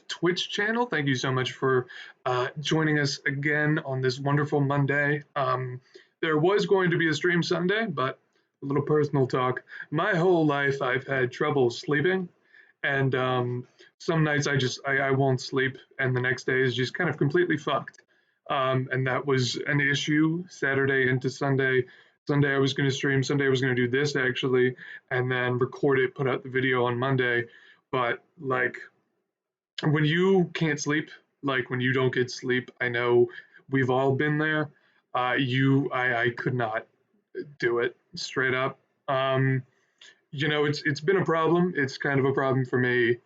Twitch channel. Thank you so much for joining us again on this wonderful Monday. There was going to be a stream Sunday, but a little personal talk. My whole life, I've had trouble sleeping, and some nights I won't sleep, and the next day is just kind of completely fucked. And that was an issue Saturday into Sunday. Sunday I was going to stream. Sunday I was going to do this actually, and then record it, put out the video on Monday. But like when you can't sleep, like when you don't get sleep, I know we've all been there. I could not do it straight up. Um, it's been a problem. It's kind of a problem for me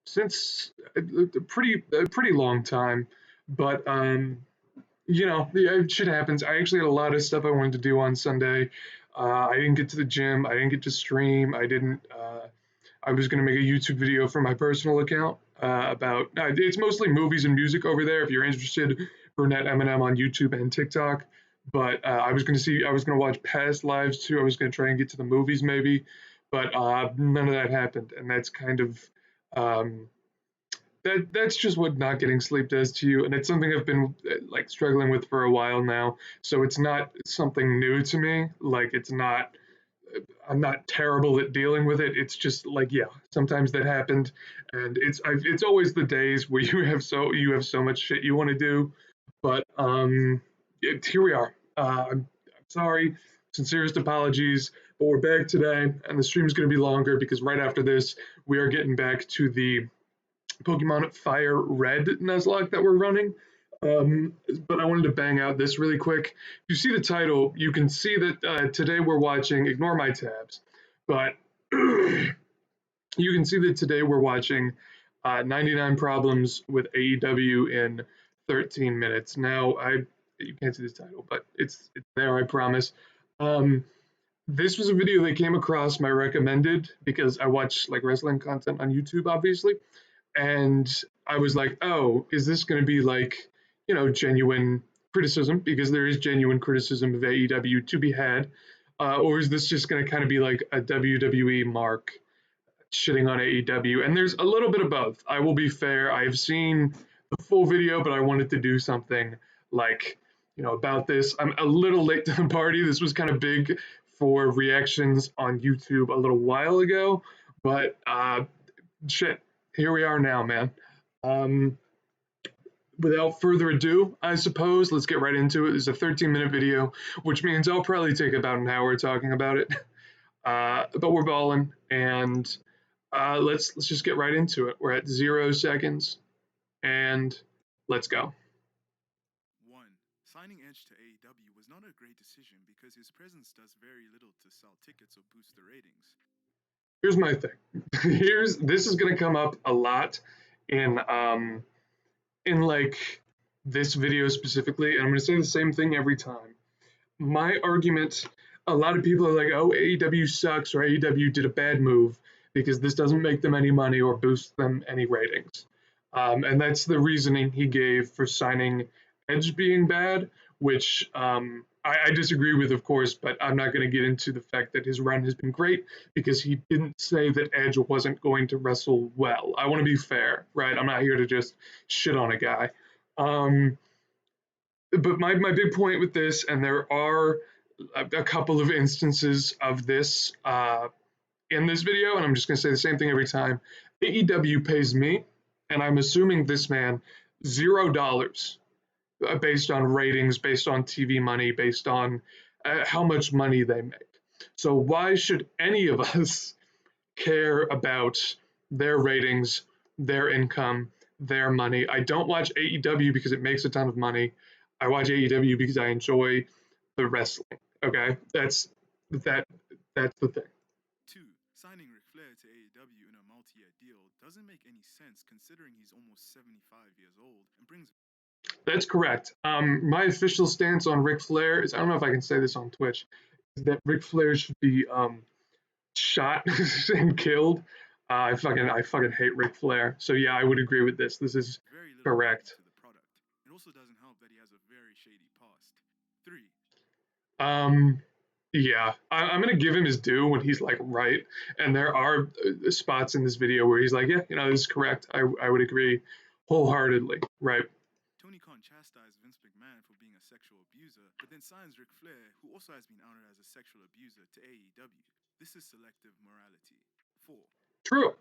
since a pretty long time. But yeah, shit happens. I actually had a lot of stuff I wanted to do on Sunday. I didn't get to the gym. I didn't get to stream. I didn't. I was going to make a YouTube video for my personal account about. It's mostly movies and music over there. If you're interested, Burnett Eminem on YouTube and TikTok. But I was going to see. I was going to watch past lives too. I was going to try and get to the movies maybe, but none of that happened, and that's kind of. Um, that's just what not getting sleep does to you, and it's something I've been like struggling with for a while now. So it's not something new to me. Like it's not I'm not terrible at dealing with it. It's just like, yeah, sometimes that happened, and it's always the days where you have so much shit you want to do, but here we are. I'm sorry, sincerest apologies, but we're back today, and the stream's going to be longer because right after this we are getting back to the Pokemon Fire Red Nuzlocke that we're running. But I wanted to bang out this really quick. If you see the title, you can see that today we're watching, ignore my tabs, but you can see that today we're watching 99 Problems with AEW in 13 minutes. Now, you can't see this title, but it's there, I promise. Um, this was a video that came across my recommended because I watch like wrestling content on YouTube, obviously, and I was like, oh, is this going to be like, genuine criticism? Because there is genuine criticism of AEW to be had. Or is this just going to kind of be like a WWE mark shitting on AEW? And there's a little bit of both. I will be fair. I've seen the full video, but I wanted to do something like, about this. I'm a little late to the party. This was kind of big for reactions on YouTube a little while ago, but shit, here we are now, man. Um, Without further ado, I suppose, let's get right into it. It's a 13-minute video, which means I'll probably take about an hour talking about it. But we're balling, and let's just get right into it. We're at 0 seconds, and let's go. 1. Signing Edge to AEW was not a great decision because his presence does very little to sell tickets or boost the ratings. Here's my thing. This is gonna come up a lot in like this video specifically, and I'm gonna say the same thing every time. My argument, a lot of people are like, oh, AEW sucks or AEW did a bad move because this doesn't make them any money or boost them any ratings. And that's the reasoning he gave for signing Edge being bad, which I disagree with, of course, but I'm not going to get into the fact that his run has been great because he didn't say that Edge wasn't going to wrestle well. I want to be fair, right? I'm not here to just shit on a guy. But my big point with this, and there are a couple of instances of this in this video, and I'm just going to say the same thing every time. AEW pays me, and I'm assuming this man, $0 based on ratings, based on TV money, based on how much money they make. So why should any of us care about their ratings, their income, their money? I don't watch AEW because it makes a ton of money. I watch AEW because I enjoy the wrestling. Okay, that's the thing. 2. Signing Ric Flair to AEW in a multi-year deal doesn't make any sense considering he's almost 75 years old and brings... That's correct. My official stance on Ric Flair is, I don't know if I can say this on Twitch, is that Ric Flair should be shot and killed. I fucking hate Ric Flair. So yeah, I would agree with this. This is very little correct. to the product. It also doesn't help that he has a very shady past. 3. Yeah, I'm gonna give him his due when he's like right, and there are spots in this video where he's like, yeah, this is correct. I would agree wholeheartedly. Right. Tony Khan chastised Vince McMahon for being a sexual abuser, but then signs Ric Flair, who also has been outed as a sexual abuser, to AEW. This is selective morality. 4. True.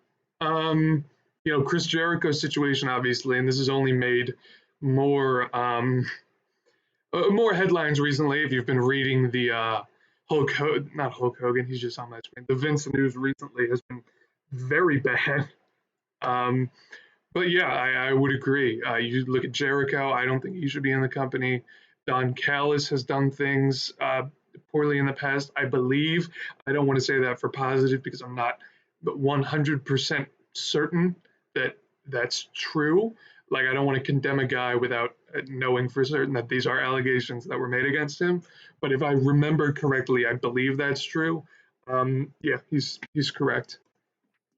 Chris Jericho's situation, obviously, and this has only made more more headlines recently. If you've been reading the not Hulk Hogan, he's just on my screen. The Vince news recently has been very bad. Um, but yeah, I would agree. You look at Jericho, I don't think he should be in the company. Don Callis has done things poorly in the past, I believe. I don't want to say that for positive because I'm not 100% certain that that's true. Like, I don't want to condemn a guy without knowing for certain that these are allegations that were made against him. But if I remember correctly, I believe that's true. Yeah, he's correct.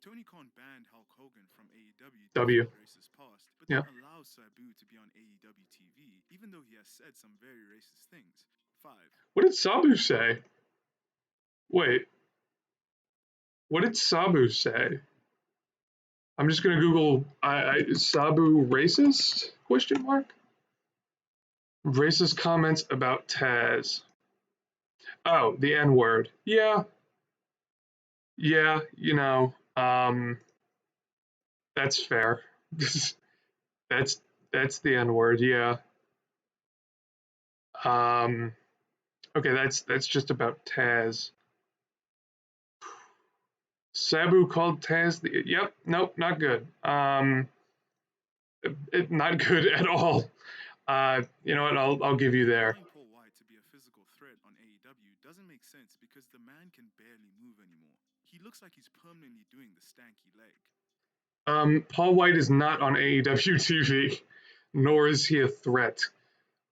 Tony Khan banned Hulk Hogan from AEW due to W. his racist past, but Yeah. then allows Sabu to be on AEW TV, even though he has said some very racist things. 5. What did Sabu say? Wait, what did Sabu say? I'm just gonna Google Sabu racist? Question mark. Racist comments about Taz. Oh, the N word. Yeah, yeah. That's fair. that's that's the N word. Yeah. Um. Okay, that's just about Taz. Sabu called Taz the. Yep. Nope. Not good. Not good at all. You know what? I'll give you there. Allowing Paul White to be a physical threat on AEW doesn't make sense because the man can barely move anymore. He looks like he's permanently doing the stanky leg. Paul White is not on AEW TV, nor is he a threat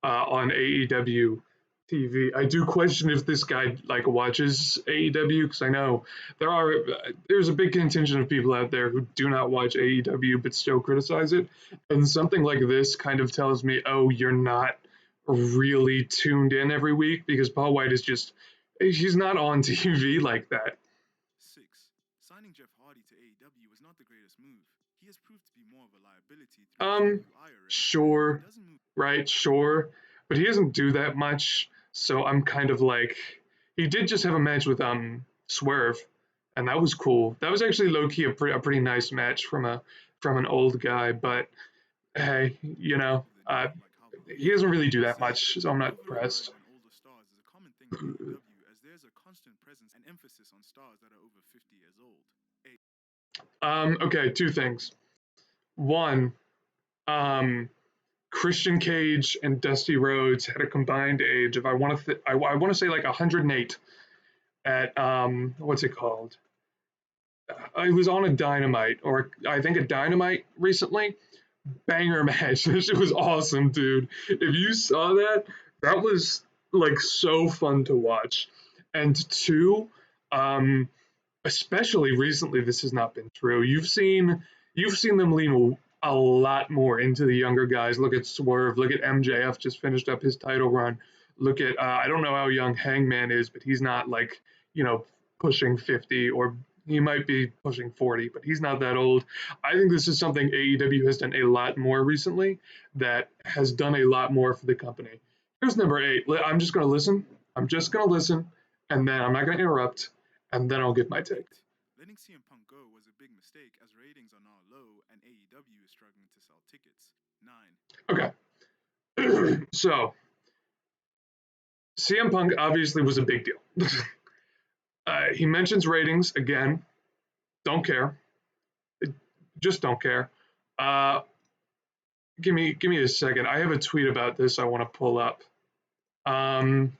on AEW TV. I do question if this guy like watches AEW because I know there's a big contingent of people out there who do not watch AEW but still criticize it, and something like this kind of tells me, oh, you're not really tuned in every week because Paul White is just he's not on TV like that. 6. Signing Jeff Hardy to AEW was not the greatest move. He has proved to be more of a liability through his DUI arrest, and he Sure, doesn't move. right, sure, but he doesn't do that much. So I'm kind of like, he did just have a match with Swerve, and that was cool. That was actually low key a pretty nice match from an old guy. But hey, To the knee, like how Bruce he doesn't did. really do that 7. much, so I'm not Over reliance impressed. on older stars is a common thing in AEW as there's a constant presence and emphasis on stars that are over 50 years old. 8. Okay, two things. One, um, Christian Cage and Dusty Rhodes had a combined age of I want to say like 108 at what's it called? I was on a Dynamite, or I think a Dynamite recently. Banger match. This shit was awesome, dude. If you saw that, that was like so fun to watch. And two, um, especially recently, this has not been true. You've seen them lean a lot more into the younger guys. Look at Swerve. Look at MJF just finished up his title run. Look at I don't know how young Hangman is, but he's not like pushing 50, or he might be pushing 40, but he's not that old. I think this is something AEW has done a lot more recently that has done a lot more for the company. Here's number 8. I'm just going to listen. I'm just going to listen, and then I'm not going to interrupt, and then I'll give my take. 8. Letting CM Punk go was a big mistake as ratings are now low and AEW is struggling to sell tickets. 9. Okay. So, CM Punk obviously was a big deal. He mentions ratings again. Don't care. Just don't care. Uh, give me a second. I have a tweet about this I want to pull up. Um,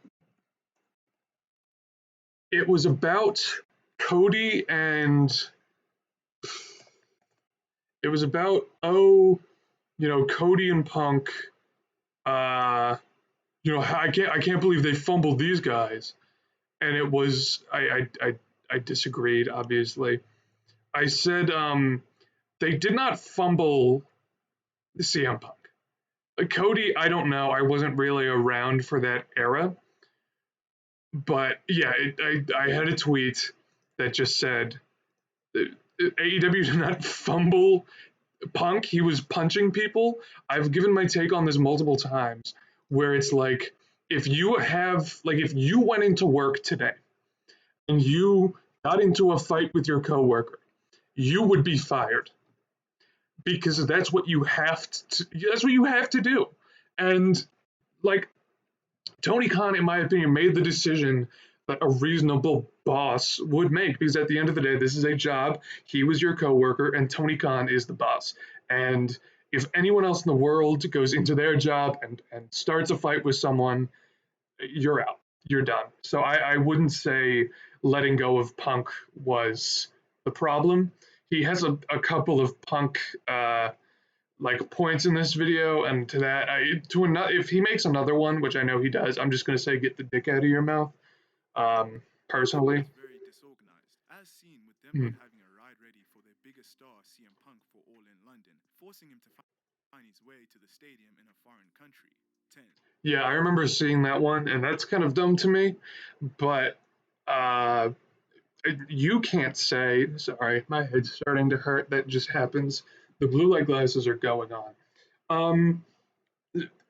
it was about Cody and it was about Cody and Punk. I can't believe they fumbled these guys, and it was I disagreed, obviously. I said they did not fumble CM Punk. Cody, I don't know. I wasn't really around for that era. But yeah, I had a tweet that just said AEW did not fumble Punk. He was punching people. I've given my take on this multiple times, where it's like if you went into work today and you got into a fight with your coworker, you would be fired because that's what you have to do. And like Tony Khan, in my opinion, made the decision that a reasonable boss would make because at the end of the day, this is a job. He was your coworker, and Tony Khan is the boss. And if anyone else in the world goes into their job and starts a fight with someone, you're out. You're done. So I wouldn't say letting go of Punk was the problem. He has a couple of Punk like points in this video, and to that, if he makes another one, which I know he does, I'm just gonna say get the dick out of your mouth. AEW Personally, is very disorganized, as seen with them hmm. not having a ride ready for their biggest star, CM Punk, for All in London, forcing him to find his way to the stadium in a foreign country. 10. Yeah, I remember seeing that one, and that's kind of dumb to me. But uh, you can't say sorry. My head's starting to hurt. That just happens. The blue light glasses are going on. Um,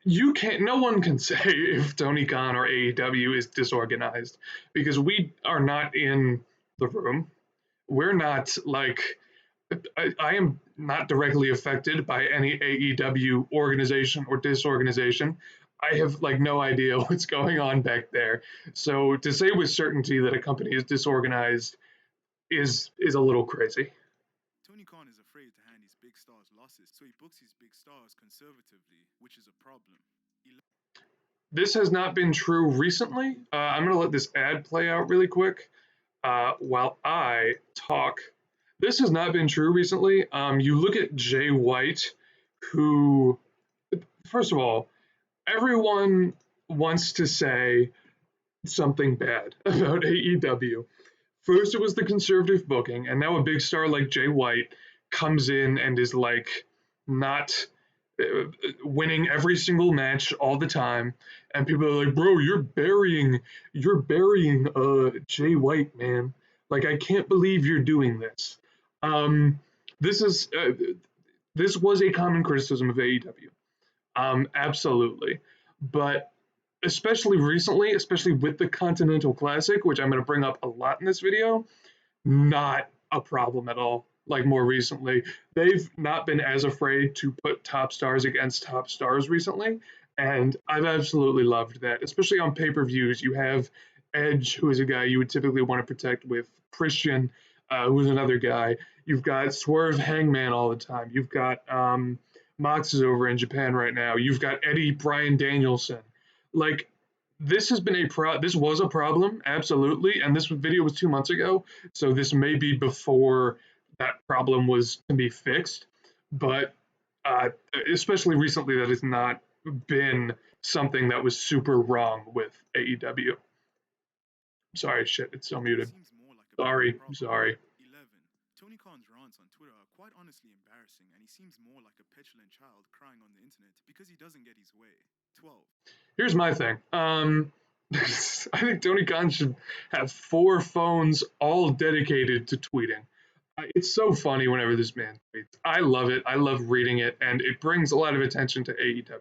you can't. No one can say if Tony Khan or AEW is disorganized because we are not in the room. We're not like I am not directly affected by any AEW organization or disorganization. I have like no idea what's going on back there. So to say with certainty that a company is disorganized is a little crazy. Tony Khan is afraid to hand his big stars losses, so he books his big stars conservatively, which is a problem. This has not been true recently. I'm going to let this ad play out really quick while I talk. This has not been true recently. You look at Jay White, who, first of all, everyone wants to say something bad about AEW. First, it was the conservative booking, and now a big star like Jay White comes in and is like not winning every single match all the time, and people are like, "Bro, you're burying Jay White, man. Like, I can't believe you're doing this." Um, this is this was a common criticism of AEW. Absolutely, but especially recently, especially with the Continental Classic, which I'm going to bring up a lot in this video, not a problem at all. Like more recently, they've not been as afraid to put top stars against top stars recently, and I've absolutely loved that. Especially on pay-per-views, you have Edge, who is a guy you would typically want to protect with Christian, who's another guy. You've got Swerve Hangman all the time. You've got Mox is over in Japan right now. You've got Eddie Bryan Danielson. Like this was a problem, absolutely, and this video was 2 months ago, so this may be before that problem was to be fixed, but uh, especially recently, that has not been something that was super wrong with AEW. Sorry, shit, it's still He muted. seems more like a bigger Sorry, problem. sorry. 11. Tony Khan's rants on Twitter are quite honestly embarrassing, and he seems more like a petulant child crying on the internet because he doesn't get his way. 12. Here's my thing. I think Tony Khan should have 4 phones all dedicated to tweeting. It's so funny whenever this man tweets. I love it. I love reading it, and it brings a lot of attention to AEW.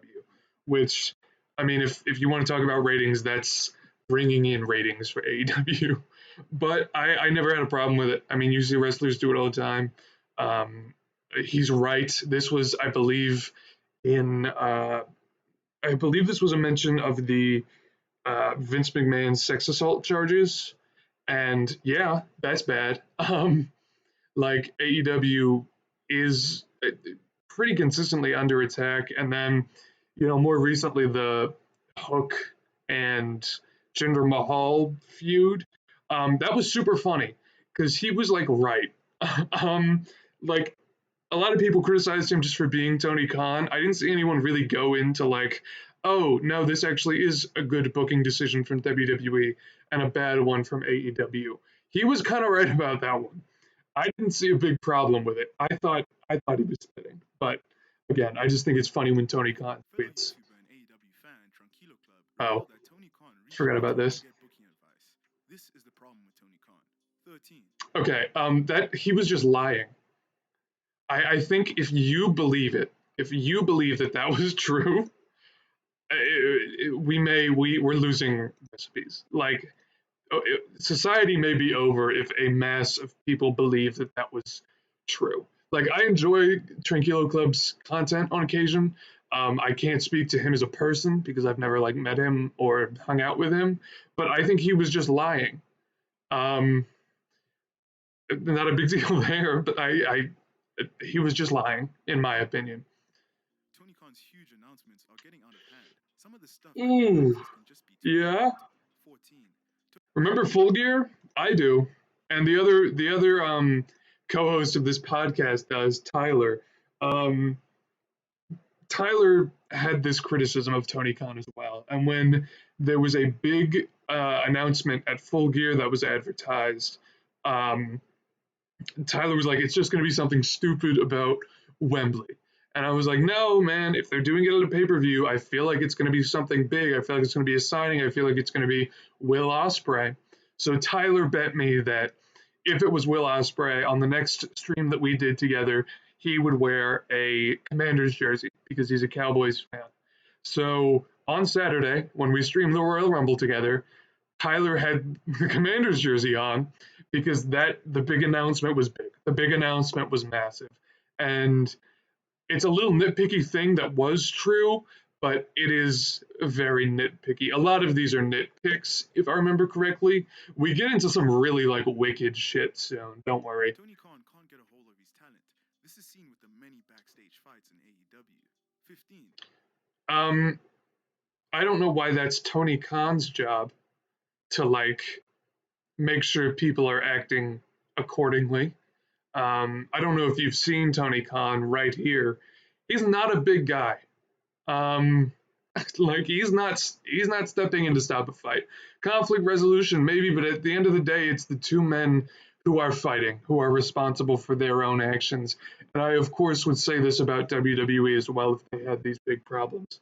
Which, I mean, if you want to talk about ratings, that's bringing in ratings for AEW. But I never had a problem with it. I mean, you see wrestlers do it all the time. Um, he's right. This was, in I believe this was a mention of the Vince McMahon sex assault charges, and yeah, that's bad. Like AEW is pretty consistently under attack, and then more recently the Hook and Jinder Mahal feud. That was super funny because he was like right. um, like a lot of people criticized him just for being Tony Khan. I didn't see anyone really go into like, oh no, this actually is a good booking decision from WWE and a bad one from AEW. He was kind of right about that one. I didn't see a big problem with it. I thought he was spitting, but again, I just think it's funny when Tony 10. Khan Fellow tweets. YouTuber and AEW fan Tranquilo Club Oh, revealed that Tony Khan reached forgot out to about him to this. get booking advice. Okay, that he was just lying. I think if you believe it, if you believe that that was true, we're losing recipes. Like society may be over if a mass of people believe that that was true. Like I enjoy Tranquilo Club's content on occasion. I can't speak to him as a person because I've never like met him or hung out with him, but I think he was just lying. Um, Not a big deal there, but he was just lying, in my opinion. Tony Khan's huge announcements are getting out of hand. Some of the stuff that he Ooh, announces can just be too yeah. grand. 14. Remember Full Gear? I do, and the other co-host of this podcast does, Tyler. Um, Tyler had this criticism of Tony Khan as well, and when there was a big announcement at Full Gear that was advertised, um, Tyler was like, "It's just going to be something stupid about Wembley." And I was like, "No, man, if they're doing it at a pay per view, I feel like it's going to be something big. I feel like it's going to be a signing. I feel like it's going to be Will Ospreay." So Tyler bet me that if it was Will Ospreay on the next stream that we did together, he would wear a Commanders jersey because he's a Cowboys fan. So on Saturday, when we streamed the Royal Rumble together, Tyler had the Commanders jersey on because the big announcement was big. The big announcement was massive. And it's a little nitpicky thing that was true, but it is very nitpicky. A lot of these are nitpicks, if I remember correctly. We get into some really like wicked shit soon. Don't worry. Tony Khan can't get a hold of his talent. This is seen with the many backstage fights in AEW. 15. Um, I don't know why that's Tony Khan's job to like make sure people are acting accordingly. I don't know if you've seen Tony Khan right here. He's not a big guy. Um, like he's not stepping in to stop a fight. Conflict resolution maybe, but at the end of the day, it's the two men who are fighting, who are responsible for their own actions. And I, of course, would say this about WWE as well if they had these big problems.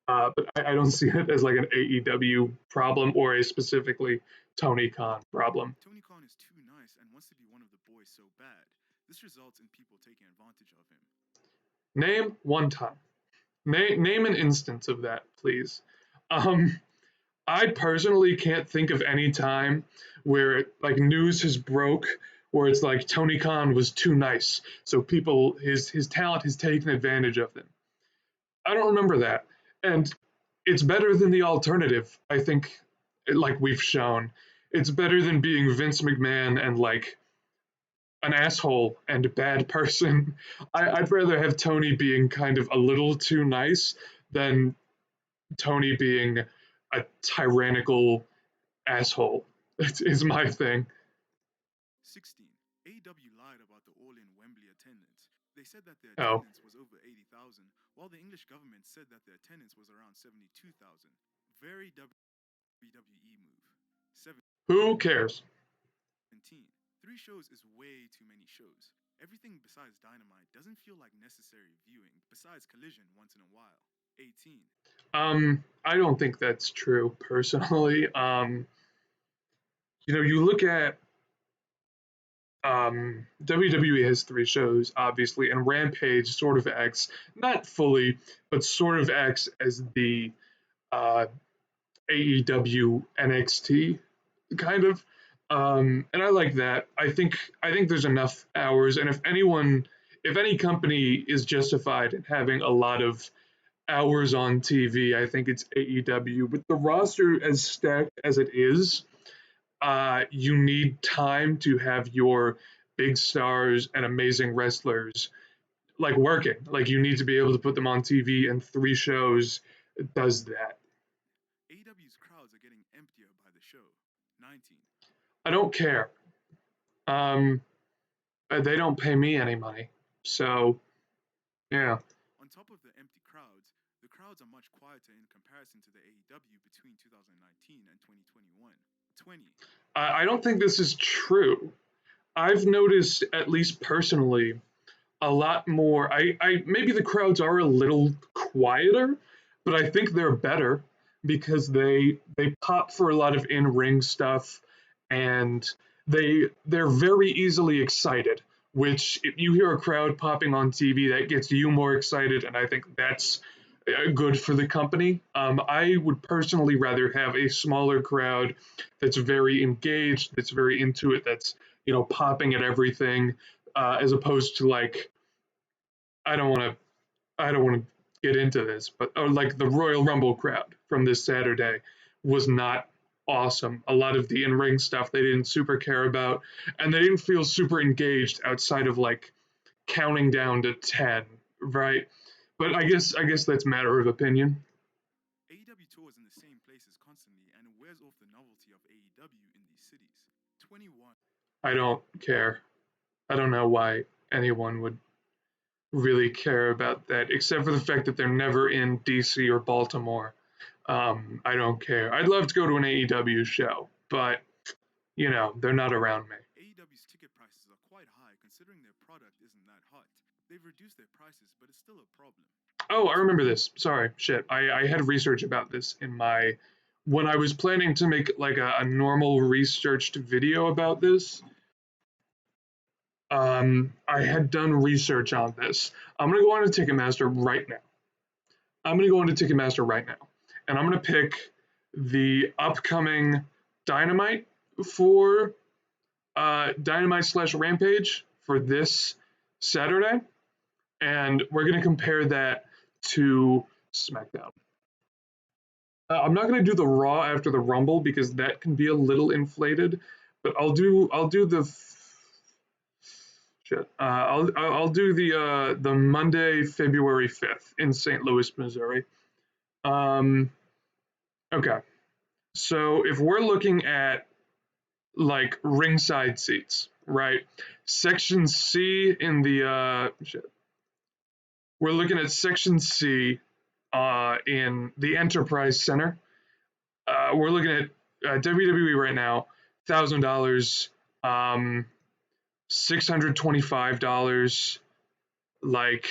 But I don't see it as like an AEW problem or a specifically Tony Khan problem. Tony Khan is too nice and wants to be one of the boys so bad. This results in people taking advantage of him. Name one time. Name an instance of that, please. Um, I personally can't think of any time where like news has broke where it's like Tony Khan was too nice, so people his talent has taken advantage of them. I don't remember that, and it's better than the alternative. I think, like we've shown, it's better than being Vince McMahon and like an asshole and a bad person. I'd rather have Tony being kind of a little too nice than Tony being a tyrannical asshole. It's my thing. 16. AEW lied about the all in Wembley attendance. They said that their Oh, attendance was over 80,000, while the English government said that their attendance was around 72,000. Very WWE move. 17. who cares? 3 shows is way too many shows. Everything besides Dynamite doesn't feel like necessary viewing, besides Collision once in a while. 18. I don't think that's true personally. You look at WWE has three shows, obviously, and Rampage sort of acts not fully, but sort of acts as the uh, AEW NXT kind of, and I like that. I think there's enough hours, and if any company is justified in having a lot of hours on TV, I think it's AEW. With the roster as stacked as it is, you need time to have your big stars and amazing wrestlers like working. Like you need to be able to put them on TV, and three shows does that. AEW's crowds are getting emptier by the show. 19. I don't care. Um, they don't pay me any money, so yeah. On top of the empty crowds, the crowds are much quieter in comparison to the AEW between 2019 and 2021. 20. I don't think this is true. I've noticed, at least personally, a lot more. I maybe the crowds are a little quieter, but I think they're better because they pop for a lot of in ring stuff, and they're very easily excited, which if you hear a crowd popping on TV, that gets you more excited, and I think that's good for the company. I would personally rather have a smaller crowd that's very engaged, that's very into it, that's popping at everything, as opposed to like I don't want to I don't want to get into this, but like the Royal Rumble crowd from this Saturday was not awesome. A lot of the in-ring stuff they didn't super care about, and they didn't feel super engaged outside of like counting down to 10, right? But I guess that's a matter of opinion. AEW tours in the same places constantly and it wears off the novelty of AEW in these cities. 21. I don't care. I don't know why anyone would really care about that, except for the fact that they're never in DC or Baltimore. I don't care. I'd love to go to an AEW show, but they're not around me. AEW's ticket prices are quite high considering their product isn't that hot. They've reduced their prices, but it's still a problem. Oh, I remember this. Sorry, shit. I had research about this in my when I was planning to make like a normal researched video about this. I had done research on this. I'm gonna go on to Ticketmaster right now. I'm gonna go into Ticketmaster right now, and I'm gonna pick the upcoming Dynamite for Dynamite slash Rampage for this Saturday, and we're gonna compare that to SmackDown. I'm not gonna do the Raw after the Rumble because that can be a little inflated, but I'll do the shit. I'll do the Monday, February 5th in St. Louis, Missouri. Um, okay, so if we're looking at like ringside seats, right? Section C in the shit. We're looking at Section C in the Enterprise Center. We're looking at WWE right now, $1,000, $625, like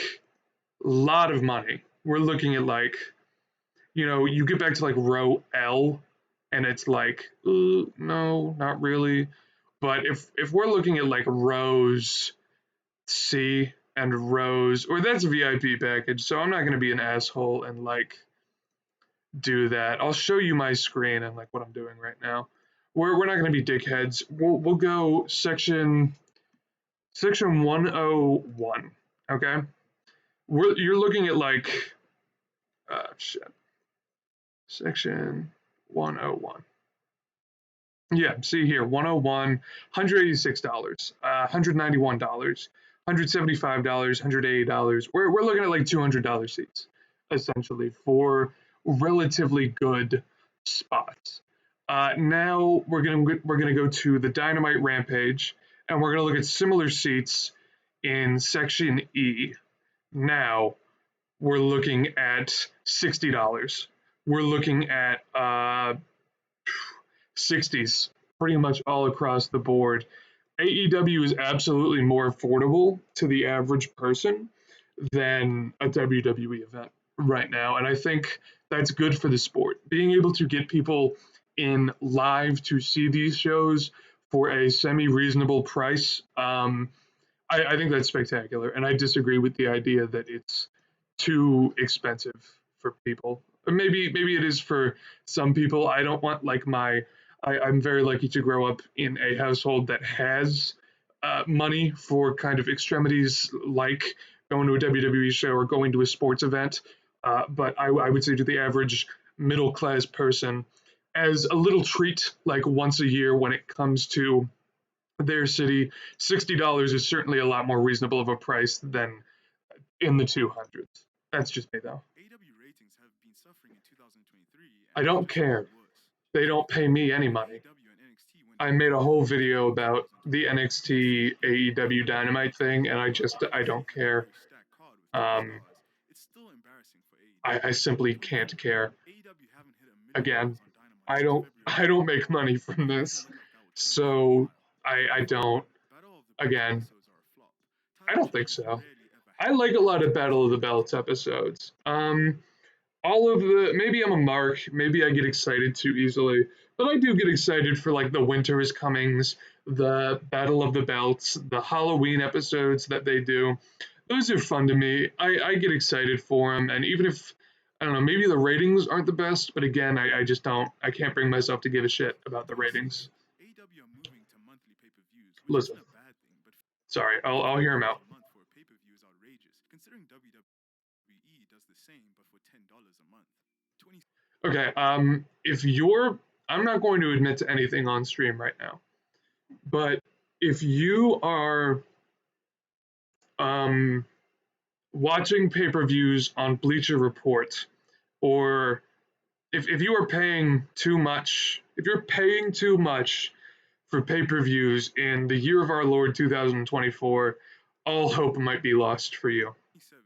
a lot of money. We're looking at like, you get back to like row L, and it's like, no, not really. But if we're looking at like rows C and rows, or that's a VIP package, so I'm not gonna be an asshole and like do that. I'll show you my screen and like what I'm doing right now. We're not gonna be dickheads. We'll go section 101. Okay, you're looking at like shit. Section 101. Yeah, see here, 101, $186, $191, $175, $180. We're looking at like $200 seats, essentially, for relatively good spots. Now we're gonna go to the Dynamite Rampage, and we're gonna look at similar seats in Section E. Now we're looking at $60. We're looking at 60s pretty much all across the board. AEW is absolutely more affordable to the average person than a WWE event right now. And I think that's good for the sport. Being able to get people in live to see these shows for a semi reasonable price, I think that's spectacular. And I disagree with the idea that it's too expensive for people. Maybe it is for some people. I don't want like I'm very lucky to grow up in a household that has money for kind of extremities like going to a WWE show or going to a sports event. But I would say to the average middle class person, as a little treat, like once a year when it comes to their city, $60 is certainly a lot more reasonable of a price than in the 200s. That's just me though. AEW ratings have been suffering in 2023 I and don't it's just care. getting worse. They don't pay me any money. AEW and NXT went I made a whole back video in about the 2020. NXT AEW Dynamite thing, and I don't care. Very stacked card with top Um, stars. It's still embarrassing for AEW. I simply can't care. AEW haven't hit $1 million Again, on Dynamite I since don't February. I don't make money from It this, doesn't look like that will change for a so while. I don't. Battle of the Belts Again, episodes are a flop. I Title don't think changes so. rarely ever I happen like a and lot of fans Battle of the don't Belts care. episodes. All of the maybe I'm a mark, maybe I get excited too easily, but I do get excited for like the Winter is Comings, the Battle of the Belts, the Halloween episodes that they do. Those are fun to me. I get excited for them, and even if I don't know, maybe the ratings aren't the best, but again, I just don't, I can't bring myself to give a shit about the 26. ratings. AEW are moving to monthly pay-per-views, which Listen, isn't a bad thing, but sorry, I'll hear him $50 out. a month for a pay-per-view is outrageous, considering WWE does the same but for $10 a month. 20. Okay, if you're, I'm not going to admit to anything on stream right now, but if you are um, watching pay-per-views on Bleacher Report, or if you are paying too much, if you're paying too much for pay-per-views in the year of our Lord 2024, all hope might be lost for you. 27.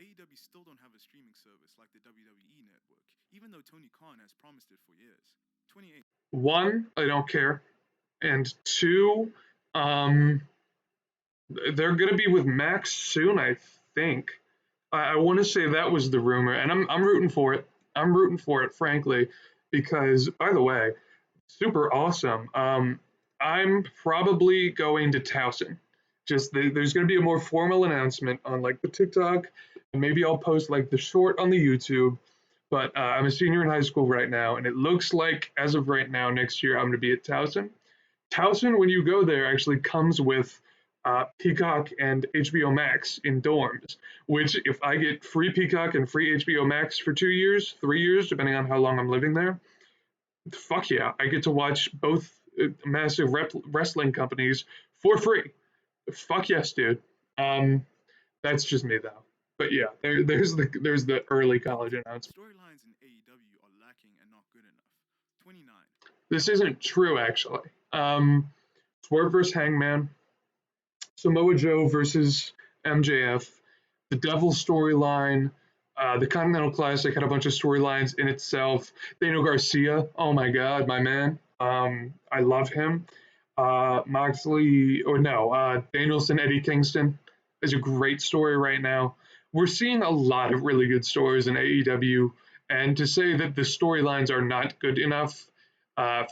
AEW still don't have a streaming service like the WWE network, even though Tony Khan has promised it for years. 28. One, I don't care, and two, um, they're gonna be with Max soon, I think. I want to say that was the rumor, and I'm rooting for it. I'm rooting for it, frankly, because by the way, super awesome. I'm probably going to Towson. Just there's going to be a more formal announcement on like the TikTok, and maybe I'll post like the short on the YouTube. But I'm a senior in high school right now, and it looks like as of right now, next year I'm going to be at Towson. Towson, when you go there, actually comes with Peacock and HBO Max in dorms. Which, if I get free Peacock and free HBO Max for 2 years, 3 years, depending on how long I'm living there, fuck yeah, I get to watch both massive wrestling companies for free. Fuck yes, dude. Um, that's just me though. But yeah, there's the early college announcement. Storylines in AEW are lacking and not good enough. 29. This isn't true actually. Swerve versus Hangman, Samoa Joe versus MJF, the Devil storyline, the Continental Classic had a bunch of storylines in itself. Daniel Garcia, oh my god, my man. I love him. Moxley, or no, Danielson, Eddie Kingston is a great story right now. We're seeing a lot of really good stories in AEW, and to say that the storylines are not good enough,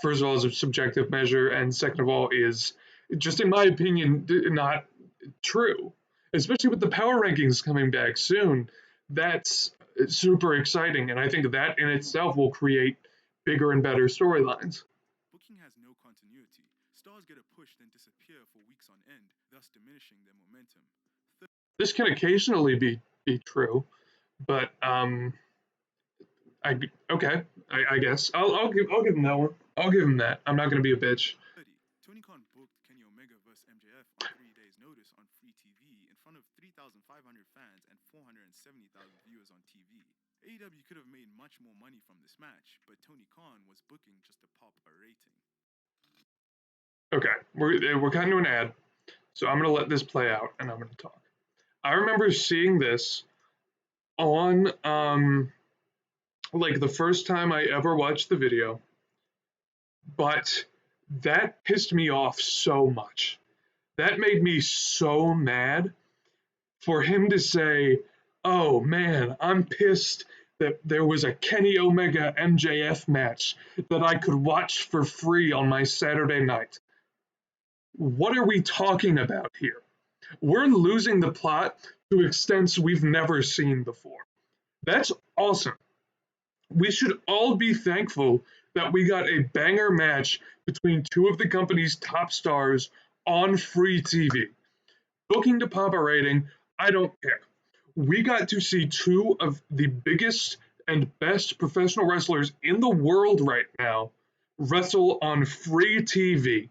first of all, is a subjective measure, and second of all, is just in my opinion not true. Especially with the power rankings coming back soon, that's super exciting, and I think that in itself will create bigger and better storylines. Booking has no continuity. Stars get a push then disappear for weeks on end, thus diminishing their momentum. This can occasionally be true, but I okay, I guess I'll give him that one. I'll give him that. I'm not gonna be a bitch. 30. Tony Khan booked Kenny Omega vs. MJF on 3 days' notice on free TV in front of 3,500 fans and 470,000 viewers on TV. AEW could have made much more money from this match, but Tony Khan was booking just to pop a rating. Okay, we're cutting to an ad, so I'm gonna let this play out and I'm gonna talk. I remember seeing this on like the first time I ever watched the video, but that pissed me off so much. That made me so mad for him to say, "Oh man, I'm pissed that there was a Kenny Omega MJF match that I could watch for free on my Saturday night." What are we talking about here? We're losing the plot to extents we've never seen before. That's awesome. We should all be thankful that we got a banger match between two of the company's top stars on free TV. Booking to pop a rating, I don't care. We got to see two of the biggest and best professional wrestlers in the world right now wrestle on free TV.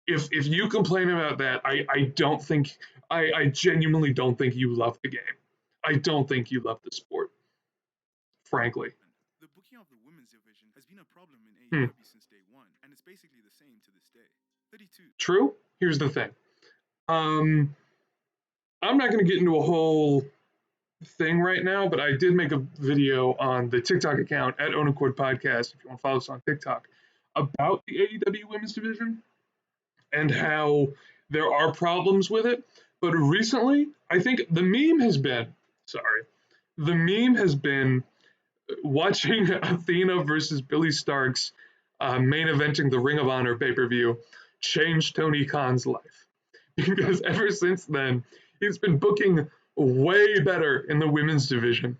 If you complain about that, I don't think I genuinely don't think you love the game. I don't think you love the sport, frankly. The booking of the women's division has been a problem in Hmm. AEW since day one, and it's basically the same to this day. 32. True. Here's the thing. I'm not going to get into a whole thing right now, but I did make a video on the TikTok account at Own Accord Podcast, if you want to follow us on TikTok, about the AEW women's division and how there are problems with it. But recently, I think the meme has been watching Athena versus Billy Starks main eventing the Ring of Honor pay per view, changed Tony Khan's life. Because ever since then, he's been booking way better in the women's division.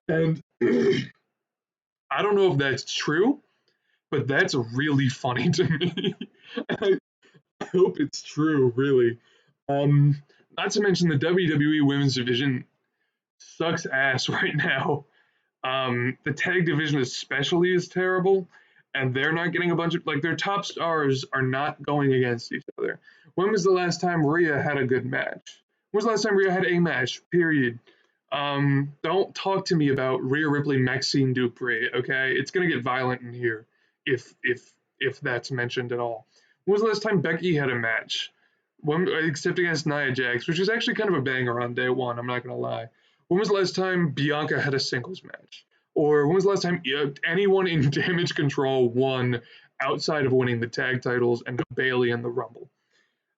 And I don't know if that's true, but that's really funny to me. I hope it's true, really. Um, Not to mention the WWE women's division sucks ass right now. The tag division especially is terrible, and they're not getting a bunch of like their top stars are not going against each other. When was the last time Rhea had a good match? When was the last time Rhea had a match? Period. Don't talk to me about Rhea Ripley, Maxine Dupri. Okay, it's gonna get violent in here if that's mentioned at all. When was the last time Becky had a match? When, except against Nia Jax, which is actually kind of a banger on day one. I'm not gonna lie. When was the last time Bianca had a singles match? Or when was the last time anyone in Damage Control won outside of winning the tag titles and Bayley in the Rumble?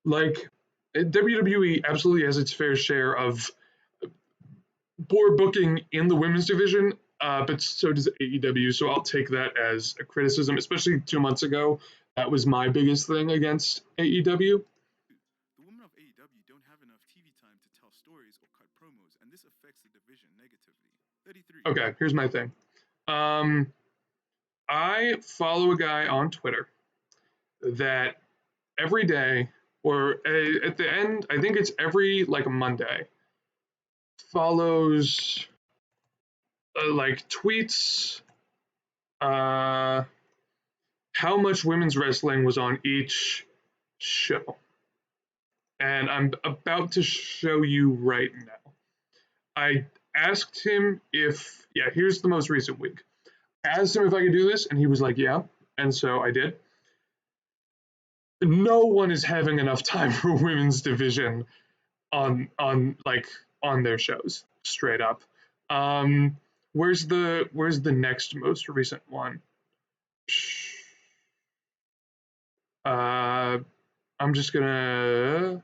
Like, WWE absolutely has its fair share of poor booking in the women's division, but so does AEW. So I'll take that as a criticism, especially 2 months ago. That was my biggest thing against AEW. The women of AEW don't have enough TV time to tell stories or cut promos, and this affects the division negatively. 33. Okay, here's my thing. I follow a guy on Twitter that every day, or at the end, I think it's every like Monday, follows like tweets how much women's wrestling was on each show. And I'm about to show you right now. I asked him if, yeah, here's the most recent week. I asked him if I could do this, and he was like, yeah. And so I did. No one is having enough time for women's division on their shows, straight up. Where's the next most recent one? I'm just gonna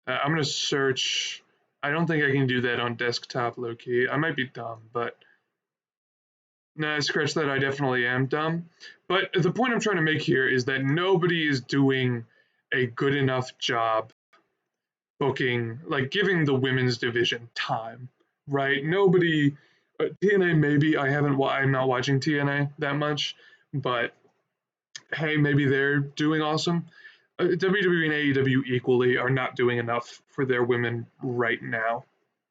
I'm gonna search. I don't think I can do that on desktop low key. I might be dumb, but no, scratch that. I definitely am dumb. But the point I'm trying to make here is that nobody is doing a good enough job booking, like giving the women's division time, right? Nobody, TNA maybe. I'm not watching TNA that much, but hey, maybe they're doing awesome. WWE and AEW equally are not doing enough for their women right now.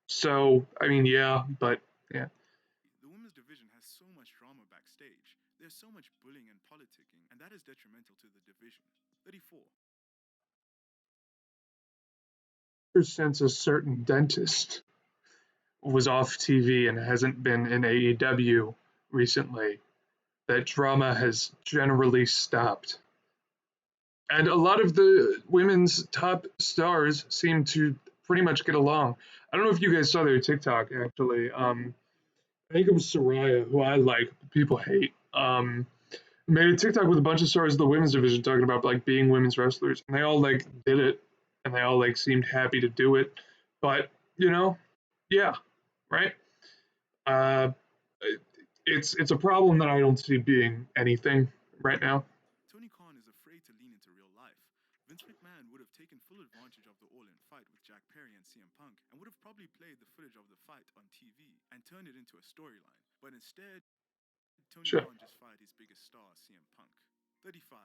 So, I mean, yeah, but yeah. The women's division has so much drama backstage. There's so much bullying and politicking, and that is detrimental to the division. 34. Since a certain dentist was off TV and hasn't been in AEW recently, that drama has generally stopped. And a lot of the women's top stars seem to pretty much get along. I don't know if you guys saw their TikTok actually. I think it was Soraya, who I like, people hate. Made a TikTok with a bunch of stars of the women's division talking about like being women's wrestlers, and they all like did it, and they all like seemed happy to do it. But yeah, right. Uh, it's a problem that I don't see being anything right now. Tony Khan is afraid to lean into real life. Vince McMahon would have taken full advantage of the all-in fight with Jack Perry and CM Punk and would have probably played the footage of the fight on TV and turned it into a storyline. But instead, Tony Sure. Khan just fired his biggest star, CM Punk. 35.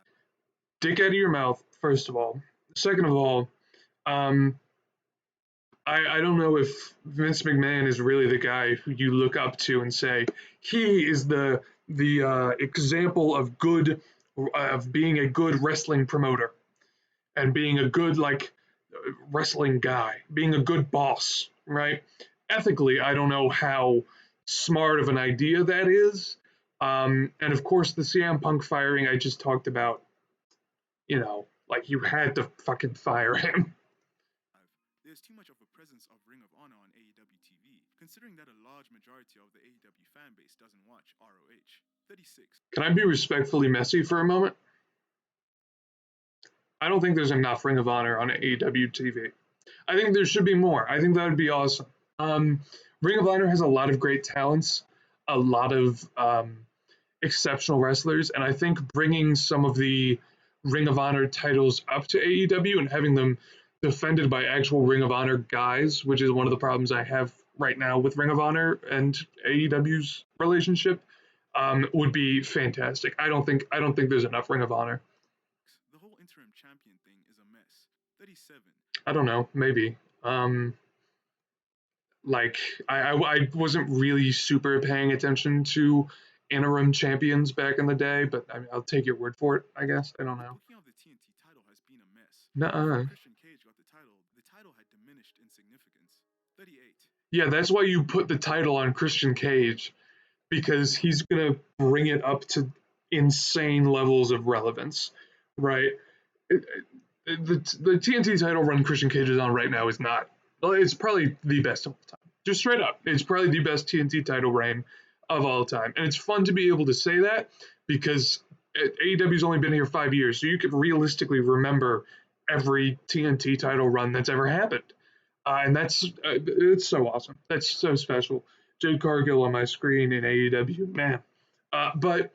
Dick out of your mouth, first of all. Second of all, um, I don't know if Vince McMahon is really the guy who you look up to and say he is the example of being a good wrestling promoter and being a good like wrestling guy, being a good boss, right? Ethically, I don't know how smart of an idea that is. And of course, the CM Punk firing I just talked about, like you had to fucking fire him. There's too much of a presence of Ring of Honor on AEW TV, considering that a large majority of the AEW fan base doesn't watch ROH. 36. Can I be respectfully messy for a moment? I don't think there's enough Ring of Honor on AEW TV. I think there should be more. I think that would be awesome. Ring of Honor has a lot of great talents, a lot of exceptional wrestlers, and I think bringing some of the Ring of Honor titles up to AEW and having them defended by actual Ring of Honor guys, which is one of the problems I have right now with Ring of Honor and AEW's relationship, would be fantastic. I don't think there's enough Ring of Honor. The whole interim champion thing is a mess. 37. I don't know, maybe. Like I wasn't really super paying attention to interim champions back in the day, but I mean, I'll take your word for it. I guess I don't The know. booking of the TNT title has been a mess. Before Nuh-uh. Christian Cage got the title had diminished in significance. 38. Yeah, that's why you put the title on Christian Cage because he's gonna bring it up to insane levels of relevance, right? The TNT title run Christian Cage is on right now is not. Well, it's probably the best of all time. Just straight up, it's probably the best TNT title reign of all time, and it's fun to be able to say that because AEW's only been here 5 years, so you could realistically remember every TNT title run that's ever happened, and that's it's so awesome. That's so special. Jade Cargill on my screen in AEW, man. But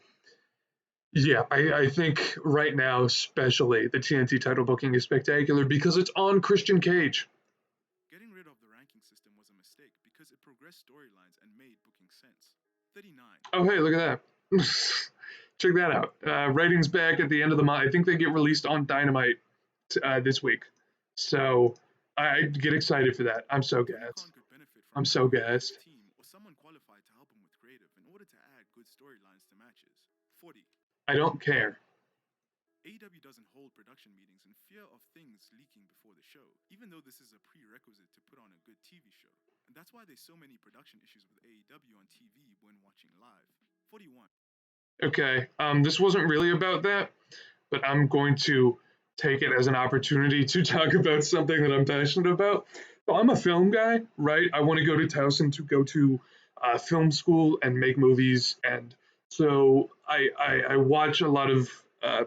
yeah, I think right now, especially, the TNT title booking is spectacular because it's on Christian Cage. Getting rid of the ranking system was a mistake because it progressed storylines and made booking sense. 39. Oh, hey, look at that. Check that out. Ratings back at the end of the month. I think they get released on Dynamite this week. So I get excited for that. I'm so Tony gassed. Khan could benefit from I'm so having a creative gassed. team or someone qualified to help him with creative in order to add good storylines to matches. 40. I don't care. AEW doesn't hold production meetings in fear of things leaking before the show, even though this is a prerequisite to put on a good TV show. And that's why there's so many production issues with AEW on TV when watching live. 41. Okay, this wasn't really about that, but I'm going to take it as an opportunity to talk about something that I'm passionate about. So I'm a film guy, right? I want to go to Towson to go to film school and make movies, and so I watch a lot of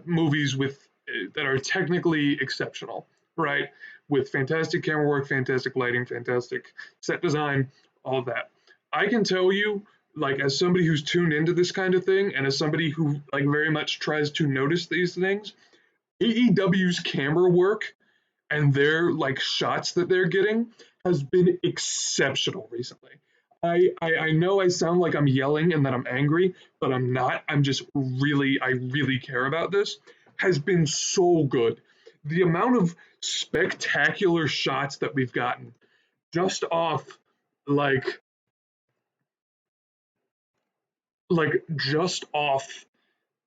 movies with that are technically exceptional, right? With fantastic camera work, fantastic lighting, fantastic set design, all of that. I can tell you, like, as somebody who's tuned into this kind of thing, and as somebody who like very much tries to notice these things, AEW's camera work and their like shots that they're getting has been exceptional recently. I know I sound like I'm yelling and that I'm angry, but I'm not. I'm just I really care about this. Has been so good. The amount of spectacular shots that we've gotten just off like just off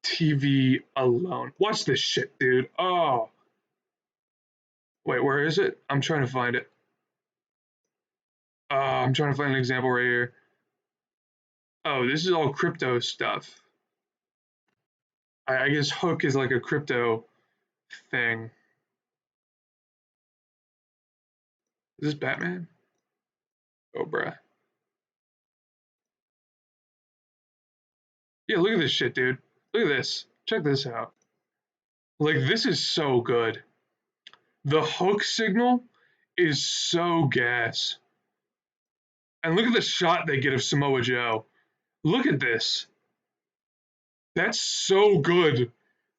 TV alone. Watch this shit, dude. Oh, wait, where is it? I'm trying to find it. I'm trying to find an example right here. Oh, this is all crypto stuff. I guess Hook is like a crypto thing. Is this Batman? Oh, bruh. Yeah, look at this shit, dude. Look at this. Check this out. Like, this is so good. The Hook signal is so gas. And look at the shot they get of Samoa Joe. Look at this. That's so good.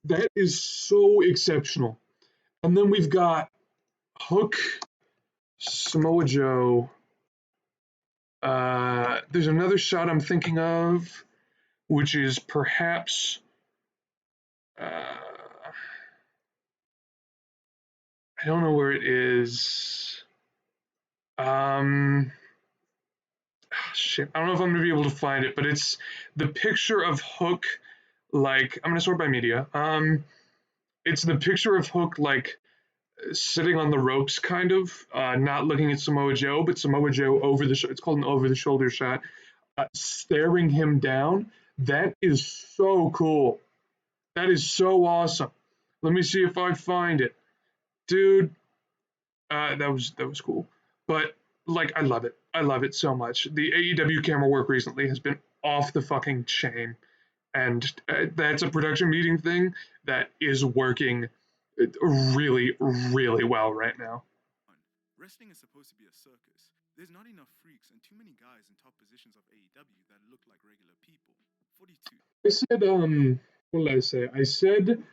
That is so exceptional. And then we've got Hook, Samoa Joe. There's another shot I'm thinking of, which is perhaps. I don't know where it is. Shit. I don't know if I'm gonna be able to find it, but it's the picture of Hook. Like, I'm gonna sort by media. It's the picture of Hook like sitting on the ropes, kind of, not looking at Samoa Joe, but Samoa Joe over the. It's called an over the shoulder shot, staring him down. That is so cool. That is so awesome. Let me see if I find it, dude. That was cool. But like, I love it. I love it so much. The AEW camera work recently has been off the fucking chain, and that's a production meeting thing that is working really, really well right now. Wrestling is supposed to be a circus. There's not enough freaks and too many guys in top positions of AEW that look like regular people. 42. I said, what did I say? I said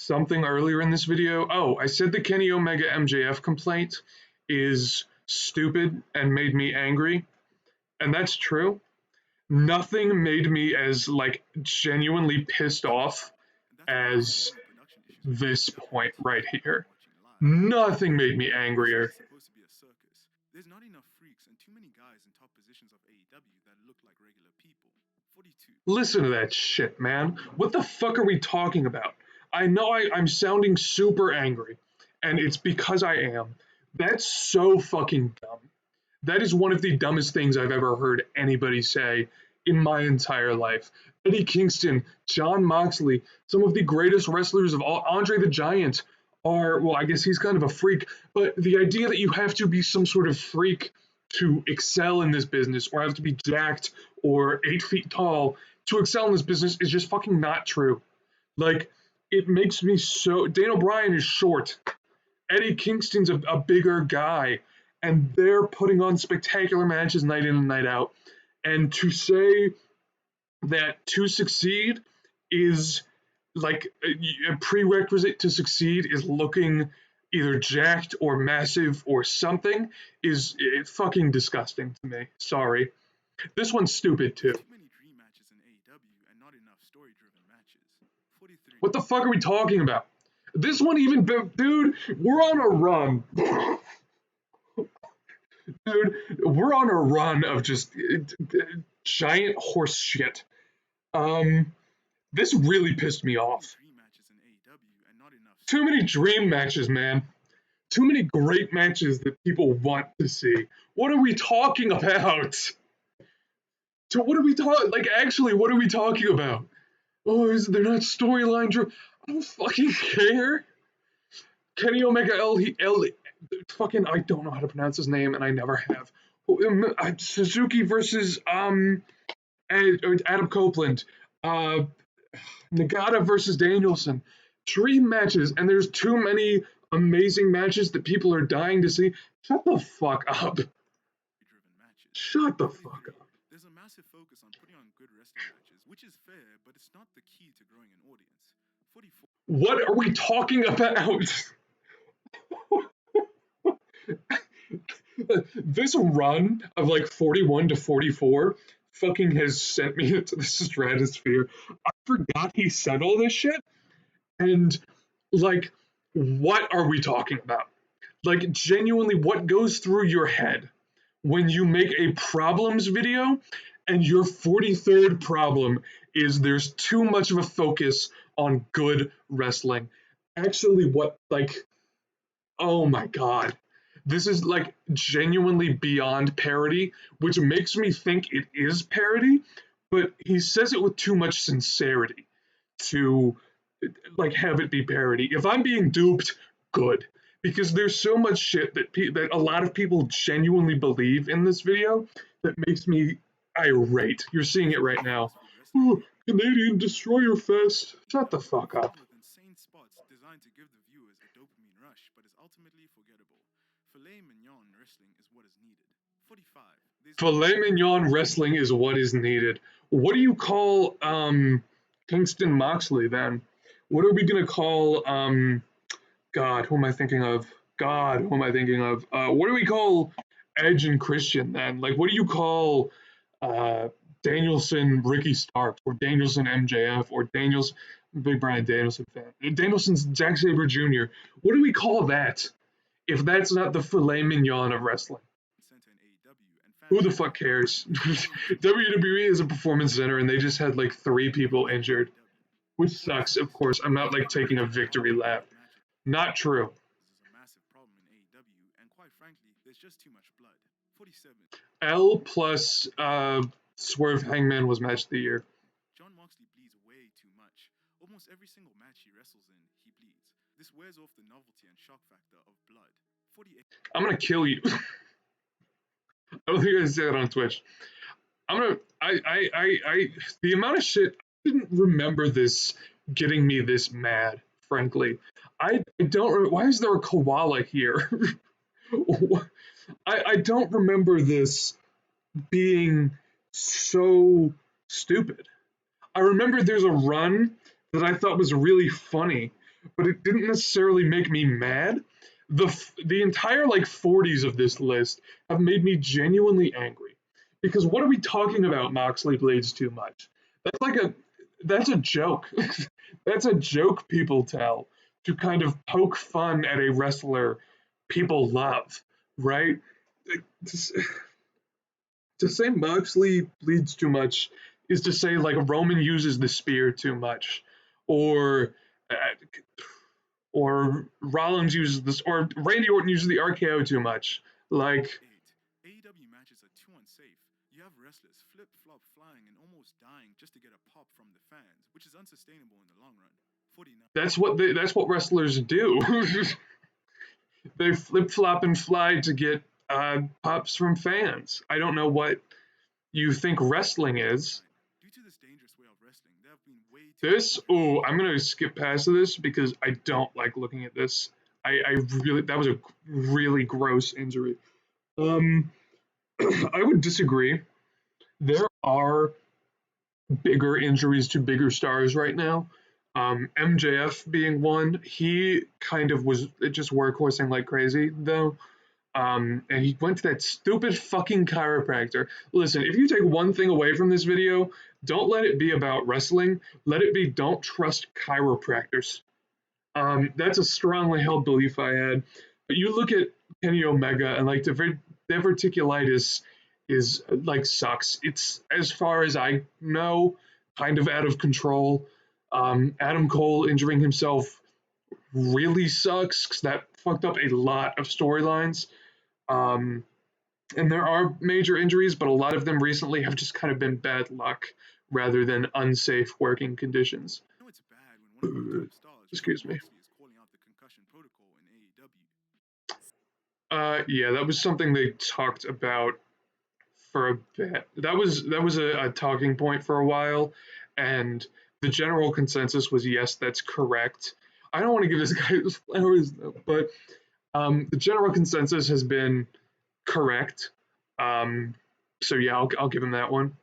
something earlier in this video. Oh, I said the Kenny Omega MJF complaint is stupid and made me angry, and that's true. Nothing made me as like genuinely pissed off And that's without as any production issues with this AEW point keeping right people here. from watching live. Nothing made me Wrestling angrier. is supposed to be a circus. There's not enough freaks and too many guys in top positions of AEW that look like regular people. 42. Listen to that shit, man. What the fuck are we talking about? I know I'm sounding super angry, and it's because I am. That's so fucking dumb. That is one of the dumbest things I've ever heard anybody say in my entire life. Eddie Kingston, John Moxley, some of the greatest wrestlers of all, Andre the Giant, are, well, I guess he's kind of a freak, but the idea that you have to be some sort of freak to excel in this business or have to be jacked or 8 feet tall to excel in this business is just fucking not true. Like, it makes me so. Daniel Bryan is short. Eddie Kingston's a bigger guy, and they're putting on spectacular matches night in and night out. And to say that to succeed is like a prerequisite to succeed is looking either jacked or massive or something is fucking disgusting to me. Sorry. This one's stupid There's too. too many dream matches in AEW and not enough story driven matches. 43. What the fuck are we talking about? This one even, dude, we're on a run. Dude, we're on a run of just giant horse shit. This really pissed me Too many off. dream matches in AEW and not enough Too story many driven dream matches. matches, man. Too many great matches that people want to see. What are we talking about? So what are we talking? Like, actually, what are we talking about? Oh, they're not storyline driven. I don't fucking care. Kenny Omega fucking I don't know how to pronounce his name and I never have. Suzuki versus Adam Copeland. Uh, Nagata versus Danielson. Dream matches, and there's too many amazing matches that people are dying to see. Shut the fuck up. Driven matches. Shut the fuck 43. up. There's a massive focus on putting on good wrestling matches, which is fair, but it's not the key to growing an audience. 44. What are we talking about? This run of like 41 to 44 fucking has sent me into the stratosphere. I forgot he said all this shit. And like, what are we talking about? Like, genuinely, what goes through your head when you make a problems video and your 43rd problem is there's too much of a focus on good wrestling? Actually, what, like, oh my god. This is like genuinely beyond parody, which makes me think it is parody, but he says it with too much sincerity to like have it be parody. If I'm being duped, good, because there's so much shit that a lot of people genuinely believe in this video that makes me irate. You're seeing it right now. Fast food wrestling Ooh, game. Canadian Destroyer Fest. Shut the fuck up. Filled with insane spots designed to give the viewers a dopamine rush, but is ultimately forgettable. Filet mignon wrestling is what is needed. 45. Filet mignon wrestling is what is needed. What do you call Kingston Moxley then? What are we gonna call God, who am I thinking of? God, who am I thinking of? What do we call Edge and Christian then? Like, what do you call uh, Danielson Ricky Starks or Danielson MJF or Danielson? I'm a big Brian Danielson fan. Danielson's Zack Sabre Jr. What do we call that if that's not the filet mignon of wrestling? Center in AEW, and Who fans the are fuck talking cares? about WWE is a performance center and they just had like 3 people injured, which sucks. 46. Of course, I'm not There's like not enough taking a victory quality lap. good matches. Not true. This is a massive problem in AEW, and quite frankly, there's just too much blood. 47. L plus Swerve Hangman was match of the year. John Moxley bleeds way too much. Almost every single match he wrestles in, he bleeds. This wears off the novelty and shock factor of blood. 48. I'm gonna kill you. I don't think I can say that on Twitch. I'm gonna. The amount of shit. I didn't remember this getting me this mad. Frankly, I don't. Why is there a koala here? I don't remember this being so stupid. I remember there's a run that I thought was really funny but it didn't necessarily make me mad. The entire like 40s of this list have made me genuinely angry. Because what are we talking about? Moxley bleeds too much. That's like a that's a joke. That's a joke people tell to kind of poke fun at a wrestler people love, right? To, to say Moxley bleeds too much is to say like Roman uses the spear too much, or uh, or Rollins uses this, or Randy Orton uses the RKO too much. Like 8. AEW matches are too unsafe. You have wrestlers flip flop flying and almost dying just to get a pop from the fans, which is unsustainable in the long run. 49. that's what wrestlers do. They flip flop and fly to get pops from fans. I don't know what you think wrestling is. Due to this dangerous way of wrestling, there have been way too This, oh, I'm gonna skip past this because I don't like looking at this. I really that was a really gross injury. Um, I would disagree. There are bigger injuries to bigger stars right now. MJF being one, he kind of was just workhorsing like crazy though. And he went to that stupid fucking chiropractor. Listen, if you take one thing away from this video, don't let it be about wrestling. Let it be don't trust chiropractors. That's a strongly held belief I had. But you look at Kenny Omega and like the diverticulitis is like sucks. It's as far as I know, kind of out of control. Adam Cole injuring himself really sucks because that fucked up a lot of storylines. Um, and there are major injuries, but a lot of them recently have just kind of been bad luck rather than unsafe working conditions. I know it's bad when one of your top stars, Jon Excuse me. Moxley, is calling out the concussion protocol in AEW. Yeah, that was something they talked about for a bit. That was a talking point for a while, and the general consensus was yes, that's correct. I don't want to give this guy his flowers, but the general consensus has been correct. Um, so yeah, I'll give him that one.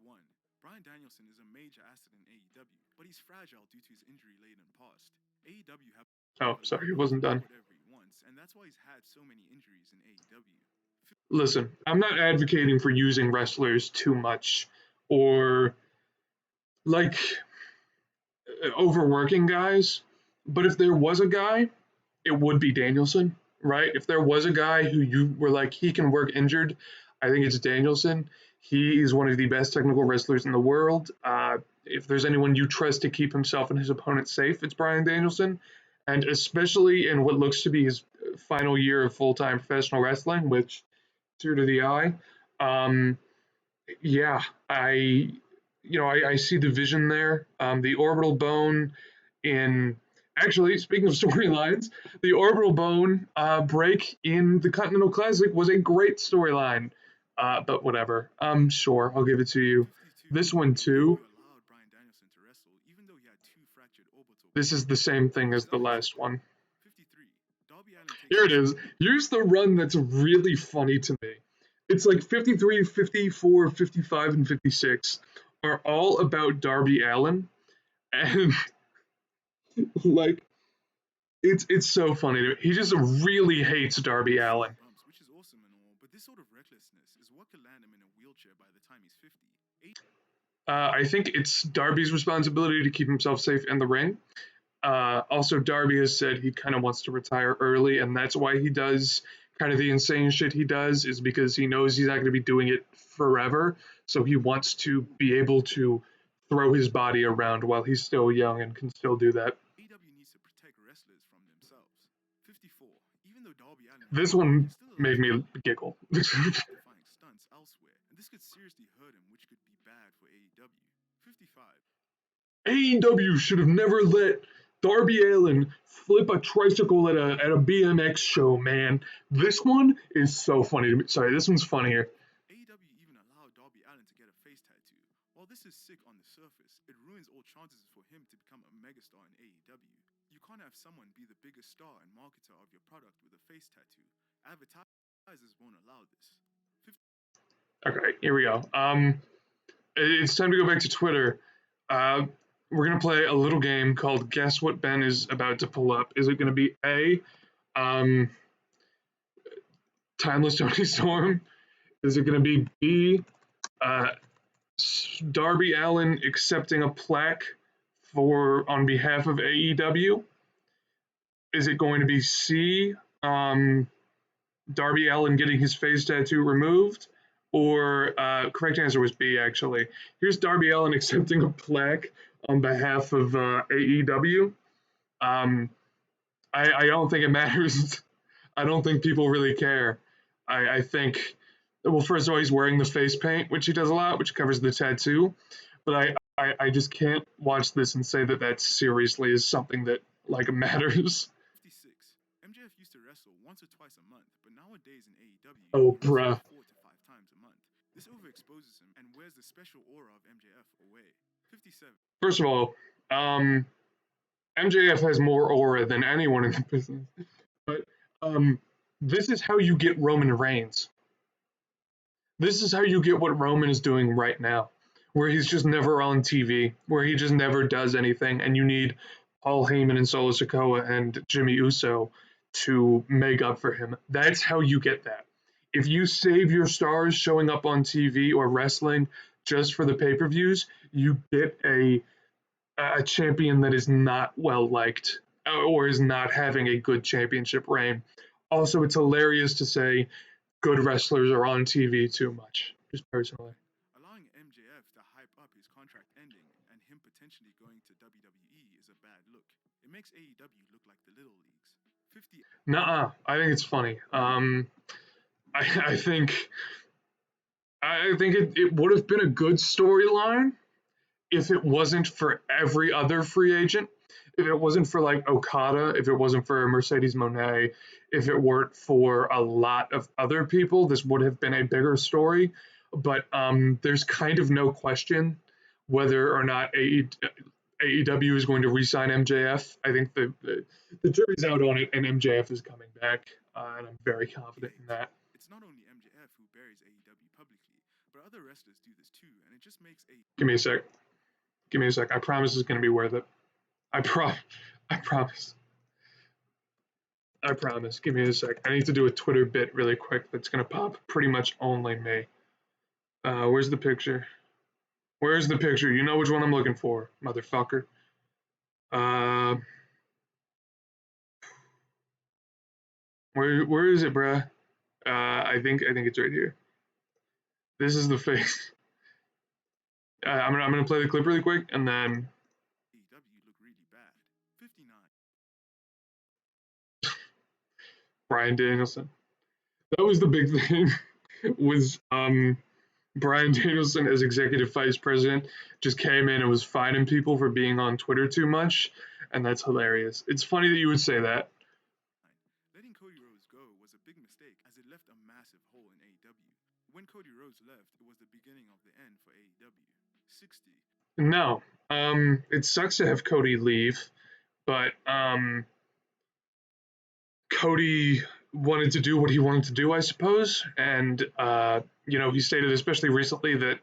1. Bryan Danielson is a major asset in AEW, but he's fragile due to his injury-laden past. AEW have Oh, sorry, allowed it him to wasn't do done. whatever he wants, and that's why he's had so many injuries in AEW. Listen, I'm not advocating for using wrestlers too much or like overworking guys, but if there was a guy, it would be Danielson, right? If there was a guy who you were like, he can work injured, I think it's Danielson. He is one of the best technical wrestlers in the world. If there's anyone you trust to keep himself and his opponent safe, it's Bryan Danielson. And especially in what looks to be his final year of full time professional wrestling, which, true to the eye, um, yeah, I see the vision there. The orbital bone in actually speaking of storylines, the orbital bone break in the Continental Classic was a great storyline. But whatever. Sure, I'll give it to you. 52. This one too. AEW allowed Bryan Danielson to wrestle, even though he had 2 fractured orbital This is bones, the same thing which as is the last unacceptable. one. 53. Darby Allin takes Here a it is. Here's the run that's really funny to me. It's like 53, 54, 55, and 56 are all about Darby Allin. And like it's so funny to me. He just really hates Darby 58 Allin. bumps, which is awesome and all, but this sort of recklessness is what could land him in a wheelchair by the time he's 50. 8. I think it's Darby's responsibility to keep himself safe in the ring. Also, Darby has said he kind of wants to retire early, and that's why he does kind of the insane shit he does, is because he knows he's not going to be doing it forever. So he wants to be able to throw his body around while he's still young and can still do that. AEW needs to protect wrestlers from themselves. 54. Even though Darby Allin is This injured, one you're still allowed made to me giggle. perform death-defying stunts elsewhere, and this could seriously hurt him, which could be bad for AEW. 55. AEW should have never let Darby Allin flip a tricycle at a BMX show, man. This one is so funny to me. Sorry, this one's funnier. AEW even allowed Darby Allin to get a face tattoo. While this is sick on the surface, it ruins all chances for him to become a megastar in AEW. You can't have someone be the biggest star and marketer of your product with a face tattoo. Advertisers won't allow this. 50. Okay, here we go. It's time to go back to Twitter. Uh, we're gonna play a little game called Guess What Ben is about to pull up. Is it gonna be A, um, Timeless Tony Storm? Is it gonna be B, uh, Darby Allin accepting a plaque for on behalf of AEW? Is it going to be C, Darby Allin getting his face tattoo removed? Or correct answer was B, actually. Here's Darby Allin accepting a plaque on behalf of AEW. Um, I don't think it matters. I don't think people really care. I think, well, first of all, he's wearing the face paint, which he does a lot, which covers the tattoo. But I just can't watch this and say that that seriously is something that like matters. 56. MJF used to wrestle once or twice a month, but nowadays in AEW, Oh, he wrestles bruh. 4 to 5 times a month. This overexposes him and wears the special aura of MJF away. 57. First of all, MJF has more aura than anyone in the business. But um, this is how you get Roman Reigns. This is how you get what Roman is doing right now, where he's just never on TV, where he just never does anything, and you need Paul Heyman and Solo Sikoa and Jimmy Uso to make up for him. That's how you get that. If you save your stars showing up on TV or wrestling just for the pay-per-views, you get a champion that is not well liked or is not having a good championship reign. Also, it's hilarious to say good wrestlers are on TV too much, just personally. Allowing MJF to hype up his contract ending and him potentially going to WWE is a bad look. It makes AEW look like the little leagues. 50. Nuh-uh. I think it's funny. I think it would have been a good storyline if it wasn't for every other free agent. If it wasn't for like Okada, if it wasn't for Mercedes Monet, if it weren't for a lot of other people, this would have been a bigger story. But there's kind of no question whether or not AEW is going to re-sign MJF. I think the jury's out on it, and MJF is coming back, and I'm very confident in that. It's not only MJF who buries AEW publicly, but other wrestlers do this too, and it just makes a. Give me a sec. Give me a sec. I promise it's going to be worth it. I pro. I promise. I promise. Give me a sec. I need to do a Twitter bit really quick that's going to pop pretty much only me. Where's the picture? Where's the picture? You know which one I'm looking for, motherfucker. Uh, where is it, bruh? I think it's right here. This is the face. I'm gonna play the clip really quick and then AEW look really bad. 59. Brian Danielson. That was the big thing. Was Brian Danielson as executive vice president just came in and was fining people for being on Twitter too much, and that's hilarious. It's funny that you would say that. Letting Cody Rhodes go was a big mistake as it left a massive hole in AEW. When Cody Rhodes left, it was the beginning of the end for AEW. 60. No, it sucks to have Cody leave, but Cody wanted to do what he wanted to do, I suppose, and he stated, especially recently, that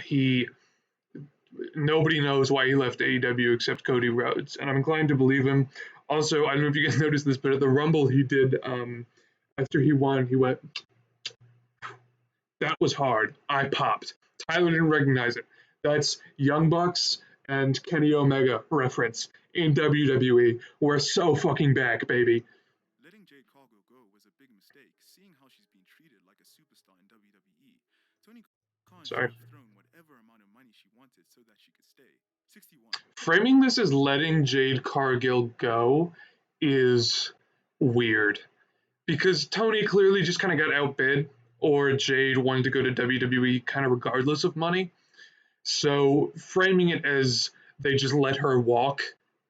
he nobody knows why he left AEW except Cody Rhodes, and I'm inclined to believe him. Also, I don't know if you guys noticed this, but at the Rumble he did after he won, he went, "That was hard. I popped." Tyler didn't recognize it. That's Young Bucks and Kenny Omega reference in WWE. We're so fucking back, baby. Letting Jade Cargill go was a big mistake, seeing how she's been treated like a superstar in WWE. Tony Khan should Sorry. have thrown whatever amount of money she wanted so that she could stay. 61. Framing this as letting Jade Cargill go is weird because Tony clearly just kind of got outbid, or Jade wanted to go to WWE kind of regardless of money. So framing it as they just let her walk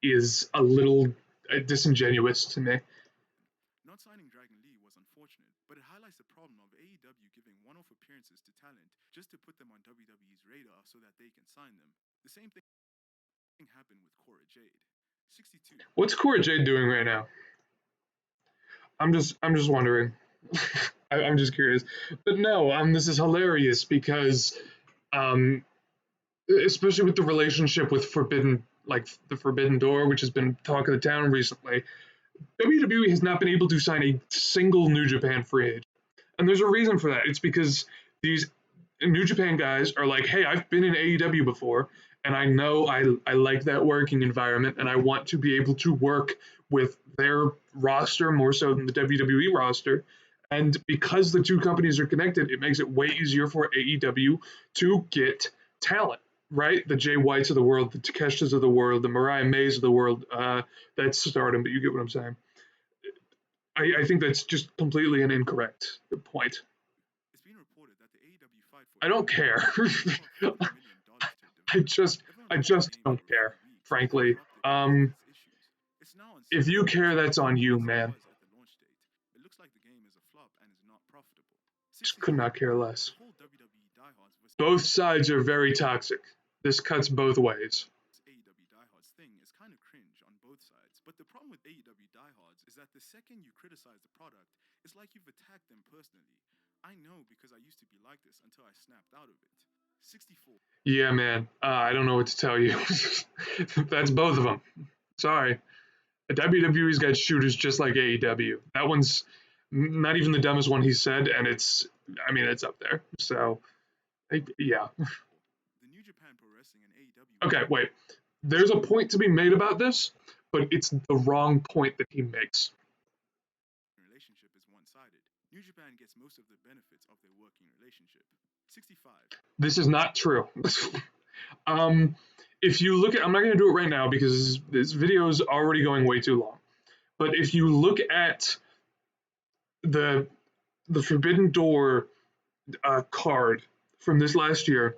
is a little disingenuous to me. Not signing Dragon Lee was unfortunate, but it highlights the problem of AEW giving one-off appearances to talent just to put them on WWE's radar so that they can sign them. The same thing happened with Cora Jade. 62. What's Cora Jade doing right now? I'm just wondering. I'm just curious. But no, this is hilarious because um, especially with the relationship with Forbidden, like the Forbidden Door, which has been talk of the town recently. WWE has not been able to sign a single New Japan free agent. And there's a reason for that. It's because these New Japan guys are like, hey, I've been in AEW before, and I know I like that working environment, and I want to be able to work with their roster more so than the WWE roster. And because the two companies are connected, it makes it way easier for AEW to get talent, right? The Jay Whites of the world, the Takeshas of the world, the Mariah Mays of the world. That's Stardom, but you get what I'm saying. I think that's just completely an incorrect point. It's been reported that the AEW fight for I don't care. $150 million I division. just Everyone I played the just game don't for a care, few weeks and frankly. dropped it because of its issues. It's now on If you sale care, for that's on $60 you, as it man. was at the launch date. It looks like the game is a flop and is not profitable. Just could 64. not care less. The whole WWE diehards versus Both sides are very toxic. This cuts both ways. AEW diehards thing is kind of cringe on both sides. But the problem with AEW diehards is that the second you criticize the product, it's like you've attacked them personally. I know because I used to be like this until I snapped out of it. 64. Yeah, man. I don't know what to tell you. That's both of them. Sorry. WWE's got shooters just like AEW. That one's not even the dumbest one he said, and I mean, it's up there. So, yeah. The New Japan Pro Wrestling and AEW Okay, wait. There's a point to be made about this, but it's the wrong point that he makes. relationship is one-sided. New Japan gets most of the benefits of their working relationship. 65. This is not true. If you look at, I'm not going to do it right now because this video is already going way too long. But if you look at the Forbidden Door card from this last year,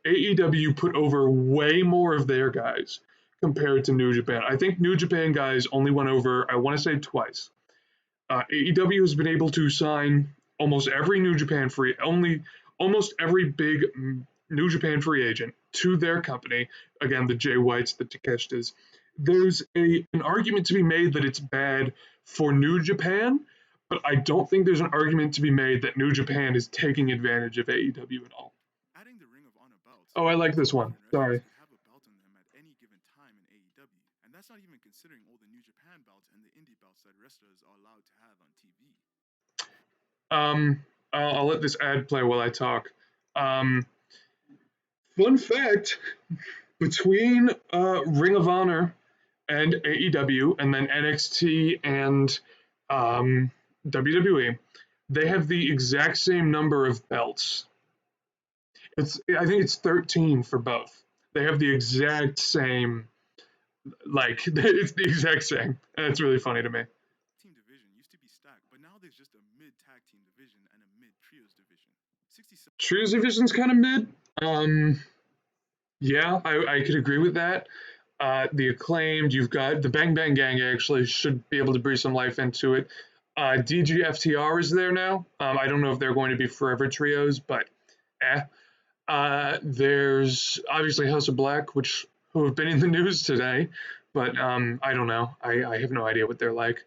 AEW put over way more of their guys compared to New Japan. I think New Japan guys only went over, I want to say twice. AEW has been able to sign almost every New Japan almost every big New Japan free agent to their company. Again, the Jay Whites, the Takeshas. There's an argument to be made that it's bad for New Japan, but I don't think there's an argument to be made that New Japan is taking advantage of AEW at all. Adding the Ring of Honor belts, Oh, I like this one. professional Sorry. wrestlers could have a belt on them at any given time in AEW. And that's not even considering all the New Japan belts and the indie belts that wrestlers are allowed to have on TV. I'll let this ad play while I talk. Fun fact: between Ring of Honor and AEW, and then NXT and WWE, they have the exact same number of belts. I think it's 13 for both. They have the exact same, like it's the exact same, and it's really funny to me. Team division used to be stacked, but now there's just a mid-tag team division and a mid-trios division. 67. Trios division's kind of mid. Yeah, I could agree with that. The Acclaimed, you've got the Bang Bang Gang actually should be able to breathe some life into it. DGFTR is there now. I don't know if they're going to be forever trios, but eh. There's obviously House of Black, who have been in the news today, but I don't know. I have no idea what they're like.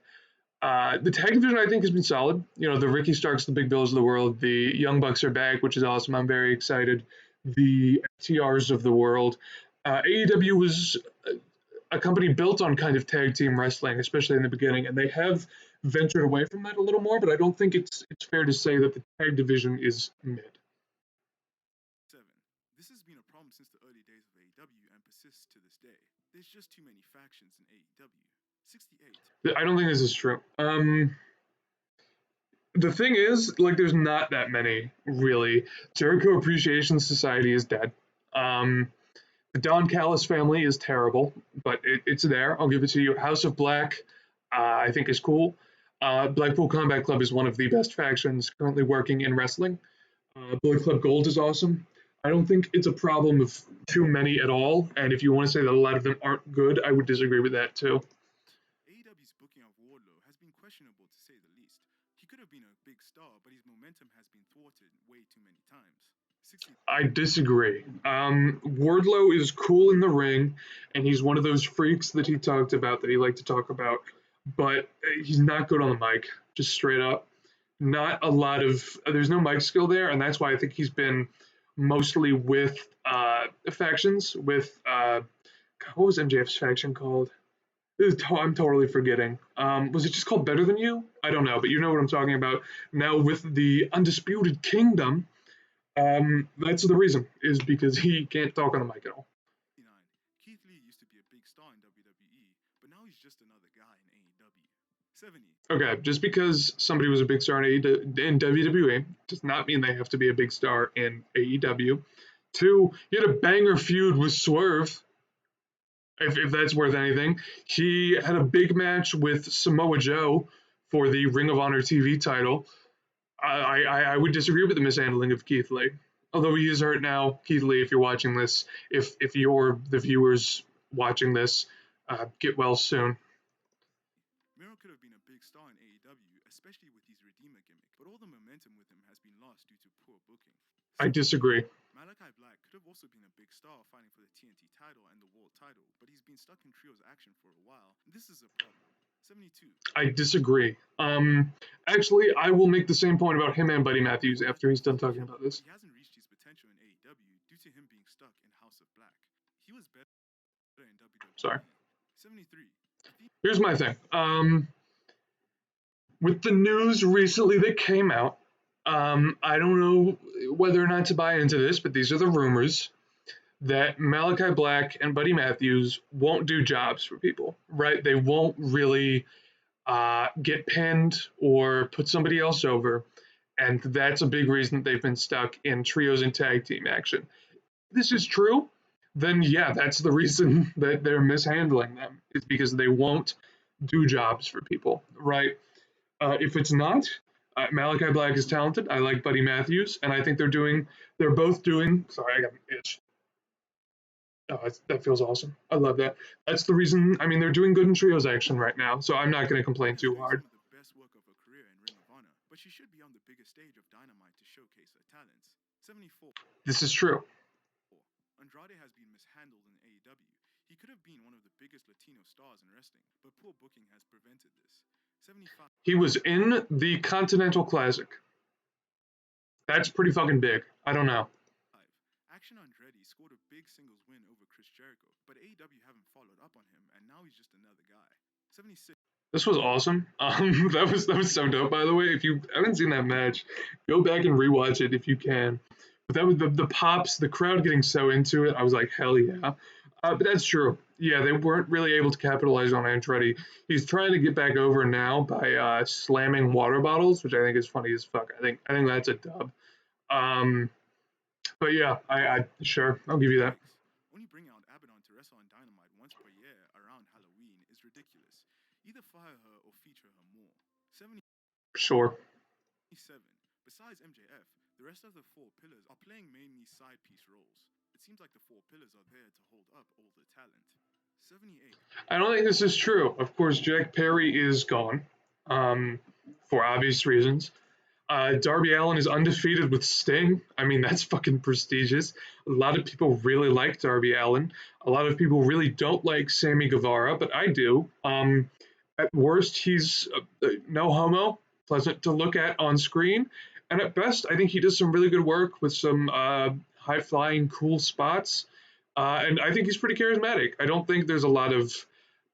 The tag division I think has been solid. You know, the Ricky Starks, the Big Bills of the world, the Young Bucks are back, which is awesome. I'm very excited. The FTRs of the world. AEW was a company built on kind of tag team wrestling, especially in the beginning, and they have ventured away from that a little more. But I don't think it's fair to say that the tag division is mid. 7. This has been a problem since the early days of AEW and persists to this day. There's just too many factions in AEW. 68. I don't think this is true. The thing is, like, there's not that many really. Jericho Appreciation Society is dead. The Don Callis family is terrible, but it's there. I'll give it to you. House of Black, I think, is cool. Blackpool Combat Club is one of the best factions currently working in wrestling. Bullet Club Gold is awesome. I don't think it's a problem of too many at all. And if you want to say that a lot of them aren't good, I would disagree with that too. AEW's booking of Wardlow has been questionable to say the least. He could have been a big star, but his momentum has been thwarted way too many times. 60. I disagree. Wardlow is cool in the ring, and he's one of those freaks that he talked about that he liked to talk about, but he's not good on the mic, just straight up. Not a lot of, there's no mic skill there, and that's why I think he's been mostly with factions. With what was MJF's faction called? I'm totally forgetting. Was it just called Better Than You? I don't know, but you know what I'm talking about. Now with the Undisputed Kingdom, that's the reason, is because he can't talk on the mic at all. 69. Keith Lee used to be a big star in WWE, but now he's just another guy in AEW. 70. Okay, just because somebody was a big star in WWE does not mean they have to be a big star in AEW. Two, he had a banger feud with Swerve, if that's worth anything. He had a big match with Samoa Joe for the Ring of Honor TV title. I would disagree with the mishandling of Keith Lee. Although he is hurt now, Keith Lee, if you're watching this, if you're the viewers watching this, get well soon. Miro could have been a big star in AEW, especially with his Redeemer gimmick, but all the momentum with him has been lost due to poor booking. I disagree. Malachi Black could have also been a big star fighting for the TNT title and the World title, but he's been stuck in trios action for a while, and this is a problem. 72. I disagree. Actually, I will make the same point about him and Buddy Matthews after he's done talking about this. But he hasn't reached his potential in AEW due to him being stuck in House of Black. He was better in WWE. Sorry. 73. Here's my thing. With the news recently that came out, I don't know whether or not to buy into this, but these are the rumors that Malachi Black and Buddy Matthews won't do jobs for people, right? They won't really get pinned or put somebody else over. And that's a big reason that they've been stuck in trios and tag team action. If this is true, then yeah, that's the reason that they're mishandling them, is because they won't do jobs for people, right? If it's not, Malachi Black is talented. I like Buddy Matthews, and I think they're both doing. Sorry, I got an itch. Oh, that feels awesome. I love that. That's the reason. I mean, they're doing good in trios action right now, so I'm not going to complain too hard. Some of the best work of her career in Ring of Honor, but she should be on the biggest stage of Dynamite to showcase her talents. 74. This is true. Andrade has been mishandled in AEW. He could have been one of the biggest Latino stars in wrestling, but poor booking has prevented this. 75. He was in the Continental Classic. That's pretty fucking big. I don't know. Action Andretti scored a big singles win over Chris Jericho, but AEW haven't followed up on him, and now he's just another guy. 76. This was awesome. That was so dope. By the way, if you haven't seen that match, go back and rewatch it if you can. But that was the pops, the crowd getting so into it. I was like, hell yeah. But that's true. Yeah, they weren't really able to capitalize on Andretti. He's trying to get back over now by slamming water bottles, which I think is funny as fuck. I think that's a dub. But yeah, I sure I'll give you that. Only bringing out Abaddon to wrestle on Dynamite once per year around Halloween is ridiculous. Either fire her or feature her more. 77. Sure. Besides MJF, the rest of the four pillars are playing mainly side piece roles. It seems like the four pillars are there to hold up all the talent. 78. I don't think this is true. Of course, Jack Perry is gone, for obvious reasons. Darby Allin is undefeated with Sting. I mean, that's fucking prestigious. A lot of people really like Darby Allin. A lot of people really don't like Sammy Guevara, but I do. At worst, he's no homo, pleasant to look at on screen. And at best, I think he does some really good work with some high-flying, cool spots. And I think he's pretty charismatic. I don't think there's a lot of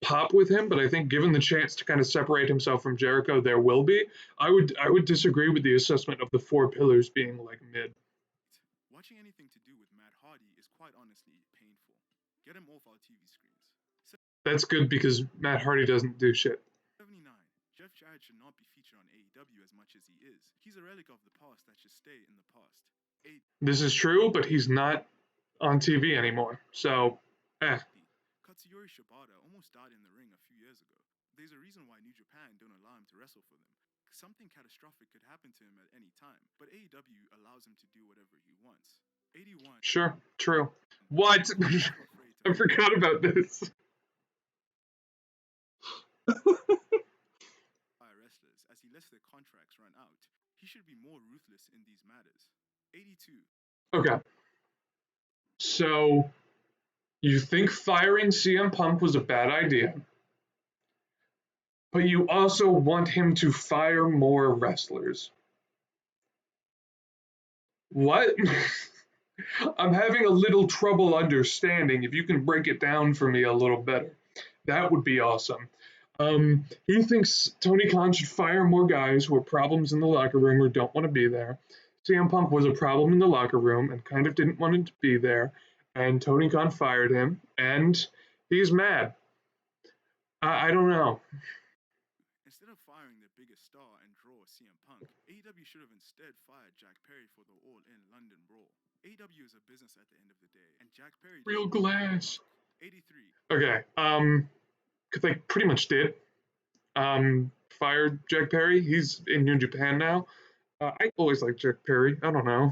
pop with him, but I think given the chance to kind of separate himself from Jericho, there will be. I would disagree with the assessment of the four pillars being like mid. Watching anything to do with Matt Hardy is quite honestly painful. Get him off our TV screens. That's good because Matt Hardy doesn't do shit. 79. Jeff Jarrett should not be featured on AEW as much as he is. He's a relic of the past that should stay in the past. 8. This is true, but he's not on TV anymore. So, Katsuyori Shibata almost died in the ring a few years ago. There's a reason why New Japan don't allow him to wrestle for them. Something catastrophic could happen to him at any time, but AEW allows him to do whatever he wants. 81. Sure, true. What? I forgot about this. Wrestlers, as he lets their contracts run out, he should be more ruthless in these matters. 82. Okay. So, you think firing CM Punk was a bad idea, but you also want him to fire more wrestlers. What? I'm having a little trouble understanding. If you can break it down for me a little better, that would be awesome. He thinks Tony Khan should fire more guys who are problems in the locker room or don't want to be there. CM Punk was a problem in the locker room and kind of didn't want him to be there, and Tony Khan fired him, and he's mad. I don't know. Instead of firing their biggest star and draw CM Punk, AEW should have instead fired Jack Perry for the all-in London Brawl. AEW is a business at the end of the day, and Jack Perry Real doesn't want CM glass. Punk. 83. Okay, because they pretty much did. Fired Jack Perry. He's in New Japan now. I always liked Jack Perry. I don't know.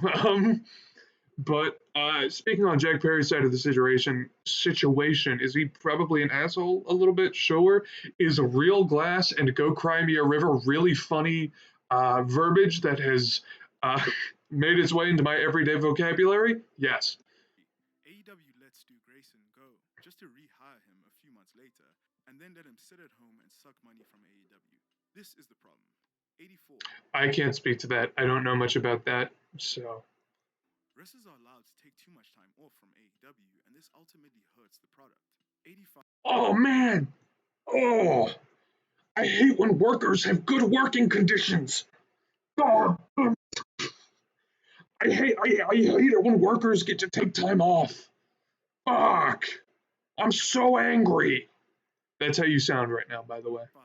But speaking on Jack Perry's side of the situation, is he probably an asshole a little bit? Sure. Is Real Glass and Go Cry Me a River really funny verbiage that has uh, made its way into my everyday vocabulary? Yes. AEW let Stu Grayson go just to rehire him a few months later, and then let him sit at home and suck money from AEW. This is the problem. 84. I can't speak to that. I don't know much about that. So, Wrestlers are allowed to take too much time off from AEW, and this ultimately hurts the product. 85. oh man. Oh, I hate when workers have good working conditions. God, I hate it when workers get to take time off. Fuck. I'm so angry. That's how you sound right now, by the way. 5.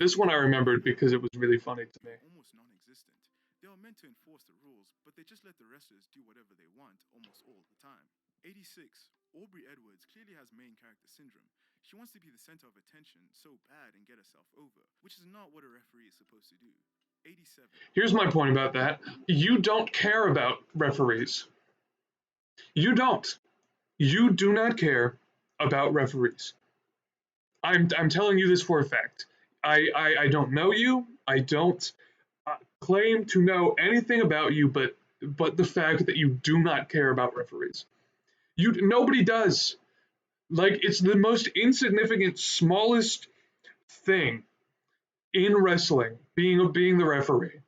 This Referees one I in remembered AEW because it was really funny to me. are almost non-existent. They are meant to enforce the rules, but they just let the wrestlers do whatever they want almost all the time. 86. Aubrey Edwards clearly has main character syndrome. She wants to be the center of attention so bad and get herself over, which is not what a referee is supposed to do. 87. Here's my point about that. You don't care about referees. You don't. You do not care about referees. I'm telling you this for a fact. I don't know you. I don't claim to know anything about you, but the fact that you do not care about referees. Nobody does. Like it's the most insignificant, smallest thing in wrestling, being the referee,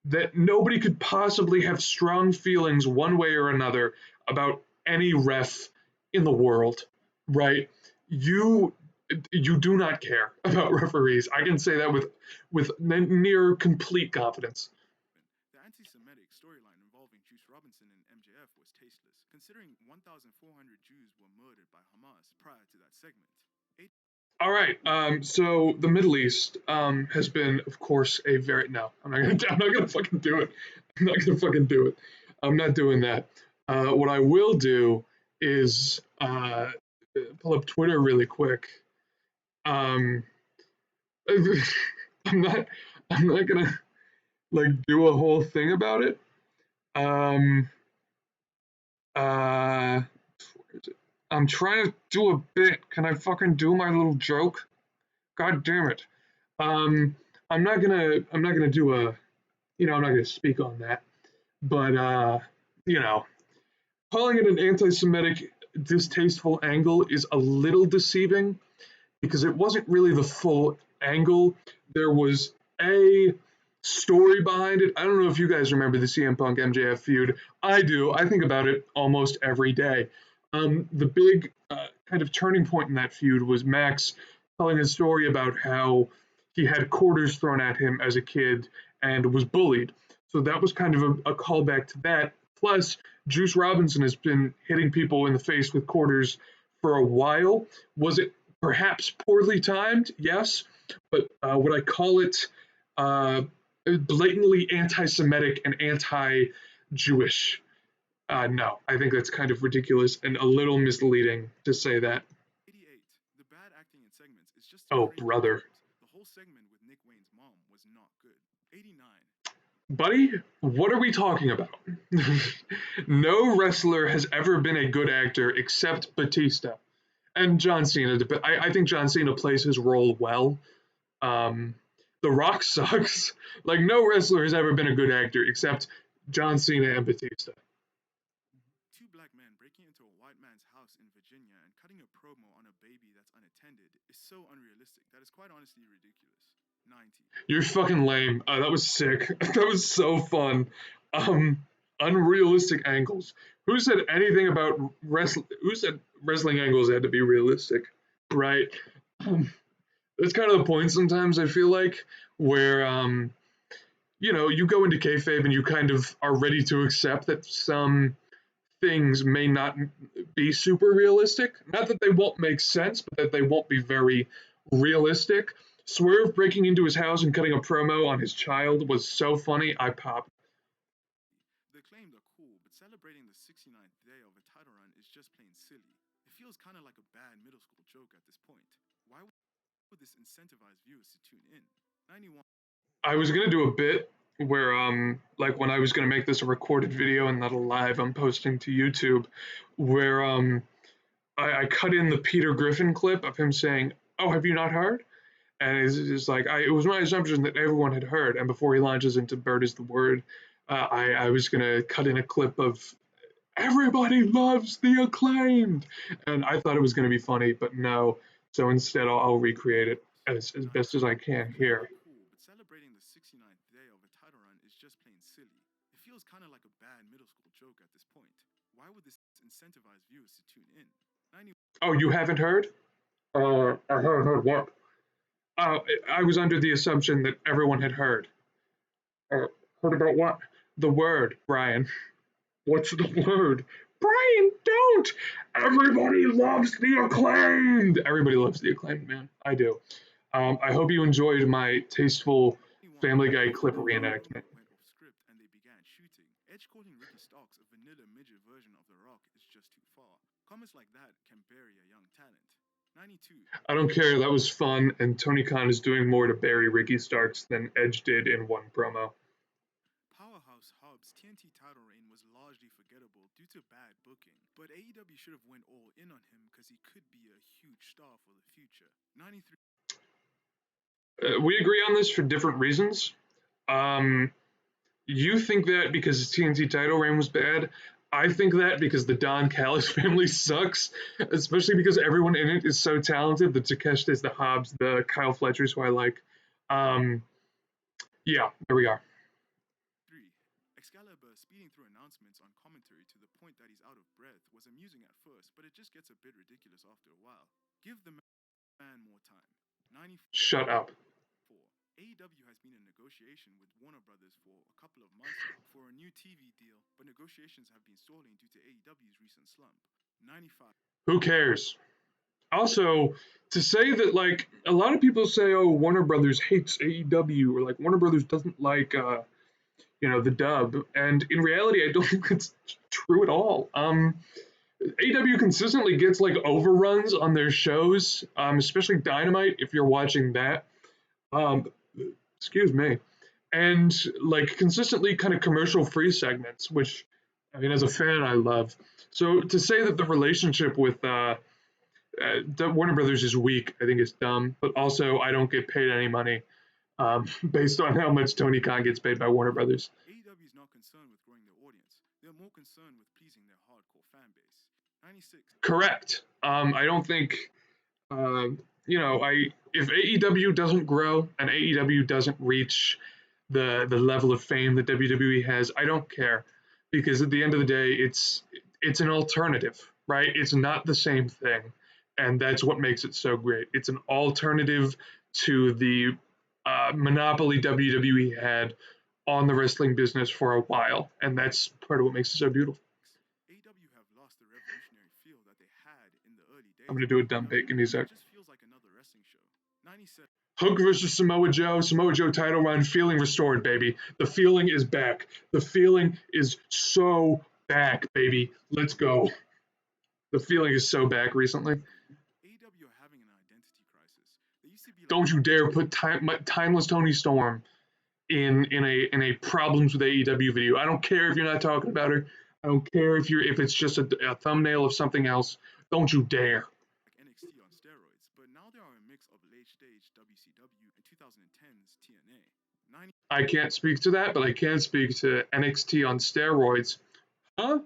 that nobody could possibly have strong feelings one way or another about any ref in the world, right? You you do not care about referees. I can say that with near complete confidence. The anti-Semitic storyline involving Juice Robinson and MJF was tasteless, considering 1,400 Jews were murdered by Hamas prior to that segment. 8. All right. So the Middle East has been, of course, a very no. I'm not gonna. I'm not gonna fucking do it. I'm not gonna fucking do it. I'm not doing that. What I will do is pull up Twitter really quick. Um, I'm not. I'm not gonna like do a whole thing about it. Um, where is it? I'm trying to do a bit. Can I fucking do my little joke? God damn it. Um, I'm not gonna do a I'm not gonna speak on that. But you know, calling it an anti-Semitic distasteful angle is a little deceiving because it wasn't really the full angle. There was a story behind it. I don't know if you guys remember the CM Punk MJF feud. I do. I think about it almost every day. The big kind of turning point in that feud was Max telling a story about how he had quarters thrown at him as a kid and was bullied. So that was kind of a callback to that. Plus, Juice Robinson has been hitting people in the face with quarters for a while. Was it perhaps poorly timed? Yes. But would I call it blatantly anti Semitic and anti Jewish? No, I think that's kind of ridiculous and a little misleading to say that. 88. The bad acting in segments is just to Oh, create brother. visuals. The whole segment with Nick Wayne's mom was not good. 89. Buddy, what are we talking about? No wrestler has ever been a good actor except Batista and John Cena. I think John Cena plays his role well. Um, the Rock sucks. Like, no wrestler has ever been a good actor except John Cena and Batista. Two black men breaking into a white man's house in Virginia and cutting a promo on a baby that's unattended is so unrealistic that it's quite honestly ridiculous. 90. You're fucking lame. That was sick. That was so fun. Um, unrealistic angles. Who said anything about wrestling? Who said wrestling angles had to be realistic? Right. That's kind of the point sometimes, I feel like, where you go into kayfabe and you kind of are ready to accept that some things may not be super realistic. Not that they won't make sense, but that they won't be very realistic. Swerve breaking into his house and cutting a promo on his child was so funny, I popped. The claims are cool, but celebrating the 69th day of a title run is just plain silly. It feels kind of like a bad middle school joke at this point. Why would this incentivize viewers to tune in? 91. I was gonna do a bit where like when I was gonna make this a recorded video and not a live I'm posting to YouTube, where I cut in the Peter Griffin clip of him saying, "Oh, have you not heard?" And it's like it was my assumption that everyone had heard. And before he launches into "Bird is the word," I was gonna cut in a clip of "Everybody loves the acclaimed," and I thought it was gonna be funny, but no. So instead, I'll recreate it as best as I can The claims here. are cool, but celebrating the 69th day of a title run is just plain silly. It feels kind of like a bad middle school joke at this point. Why would this incentivize viewers to tune in? 91. Oh, you haven't heard? I haven't heard what? I was under the assumption that everyone had heard. Heard about what? The word, Brian. What's the word? Brian, don't! Everybody loves the acclaimed! Everybody loves the acclaimed, man. I do. I hope you enjoyed my tasteful Family Guy clip Before the reenactment. promo went off script and they began shooting, Edge calling Ricky Starks a vanilla midget version of The Rock is just too far. Comments like that can bury a young talent. 92. I don't care, that was fun, and Tony Khan is doing more to bury Ricky Starks than Edge did in one promo. Powerhouse Hub's TNT title reign was largely forgettable due to bad booking, but AEW should have went all in on him because he could be a huge star for the future. 93. We agree on this for different reasons. Um, you think that because his TNT title reign was bad. I think that because the Don Callis family sucks, especially because everyone in it is so talented. The Takeshita's, the Hobbs, the Kyle Fletchers, who I like. Um, yeah, there we are. 3. Excalibur speeding through announcements on commentary to the point that he's out of breath was amusing at first, but it just gets a bit ridiculous after a while. Give the man more time. 94. Shut up. AEW has been in negotiation with Warner Brothers for a couple of months now for a new TV deal, but negotiations have been stalling due to AEW's recent slump. 95. Who cares? Also, to say that like a lot of people say, oh, Warner Brothers hates AEW, or like Warner Brothers doesn't like the dub, and in reality, I don't think it's true at all. AEW consistently gets like overruns on their shows, especially Dynamite. If you're watching that, um, excuse me, and like consistently kind of commercial-free segments, which I mean, as a fan, I love. So to say that the relationship with Warner Brothers is weak, I think is dumb. But also, I don't get paid any money based on how much Tony Khan gets paid by Warner Brothers. AEW is not concerned with growing their audience. They're more concerned with pleasing their hardcore fan base. 96. Correct. I don't think if AEW doesn't grow and AEW doesn't reach the level of fame that WWE has, I don't care because at the end of the day, it's an alternative, right? It's not the same thing, and that's what makes it so great. It's an alternative to the monopoly WWE had on the wrestling business for a while, and that's part of what makes it so beautiful. AEW have lost the revolutionary feel that they had in the early days. I'm gonna do a dumb bit. Give me a sec. It just feels like another wrestling show. 97. Hook versus Samoa Joe. Samoa Joe title run. Feeling restored, baby. The feeling is back. The feeling is so back, baby. Let's go. The feeling is so back recently. AEW are having an identity crisis. They used to be like, Don't you dare put timeless Tony Storm in a problems with AEW video. I don't care if you're not talking about her. I don't care if it's just a thumbnail of something else. Don't you dare. NXT on steroids, but now they are a mix of late stage WCW and 2010's TNA. 90. I can't speak to that, but I can speak to NXT on steroids. Huh?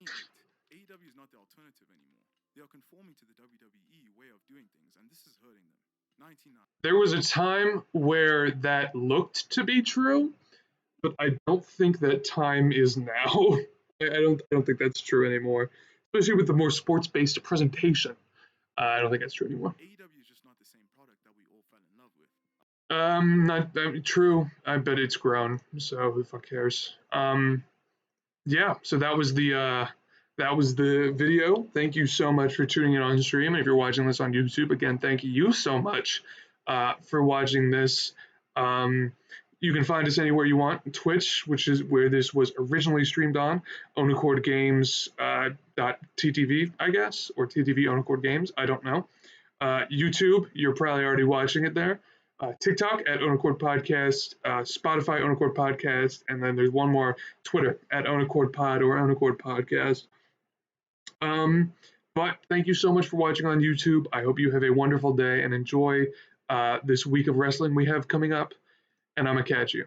AEW is not the alternative anymore. They are conforming to the WWE way of doing things, and this is hurting them. 99. There was a time where that looked to be true, but I don't think that time is now. I don't think that's true anymore, especially with the more sports-based presentation. I don't think that's true anymore. AEW is just not the same product that we all fell in love with. Not true. I bet it's grown. So who the fuck cares? Yeah. So that was the video. Thank you so much for tuning in on stream. And if you're watching this on YouTube, again, thank you so much for watching this. Um, you can find us anywhere you want. Twitch, which is where this was originally streamed on, Own Accord Games .ttv, I guess, or TTV Own Accord Games. I don't know. YouTube, you're probably already watching it there. TikTok at Own Accord Podcast, Spotify Own Accord Podcast, and then there's one more, Twitter at Own Accord Pod or Own Accord Podcast. But thank you so much for watching on YouTube. I hope you have a wonderful day and enjoy this week of wrestling we have coming up. And I'm going to catch you.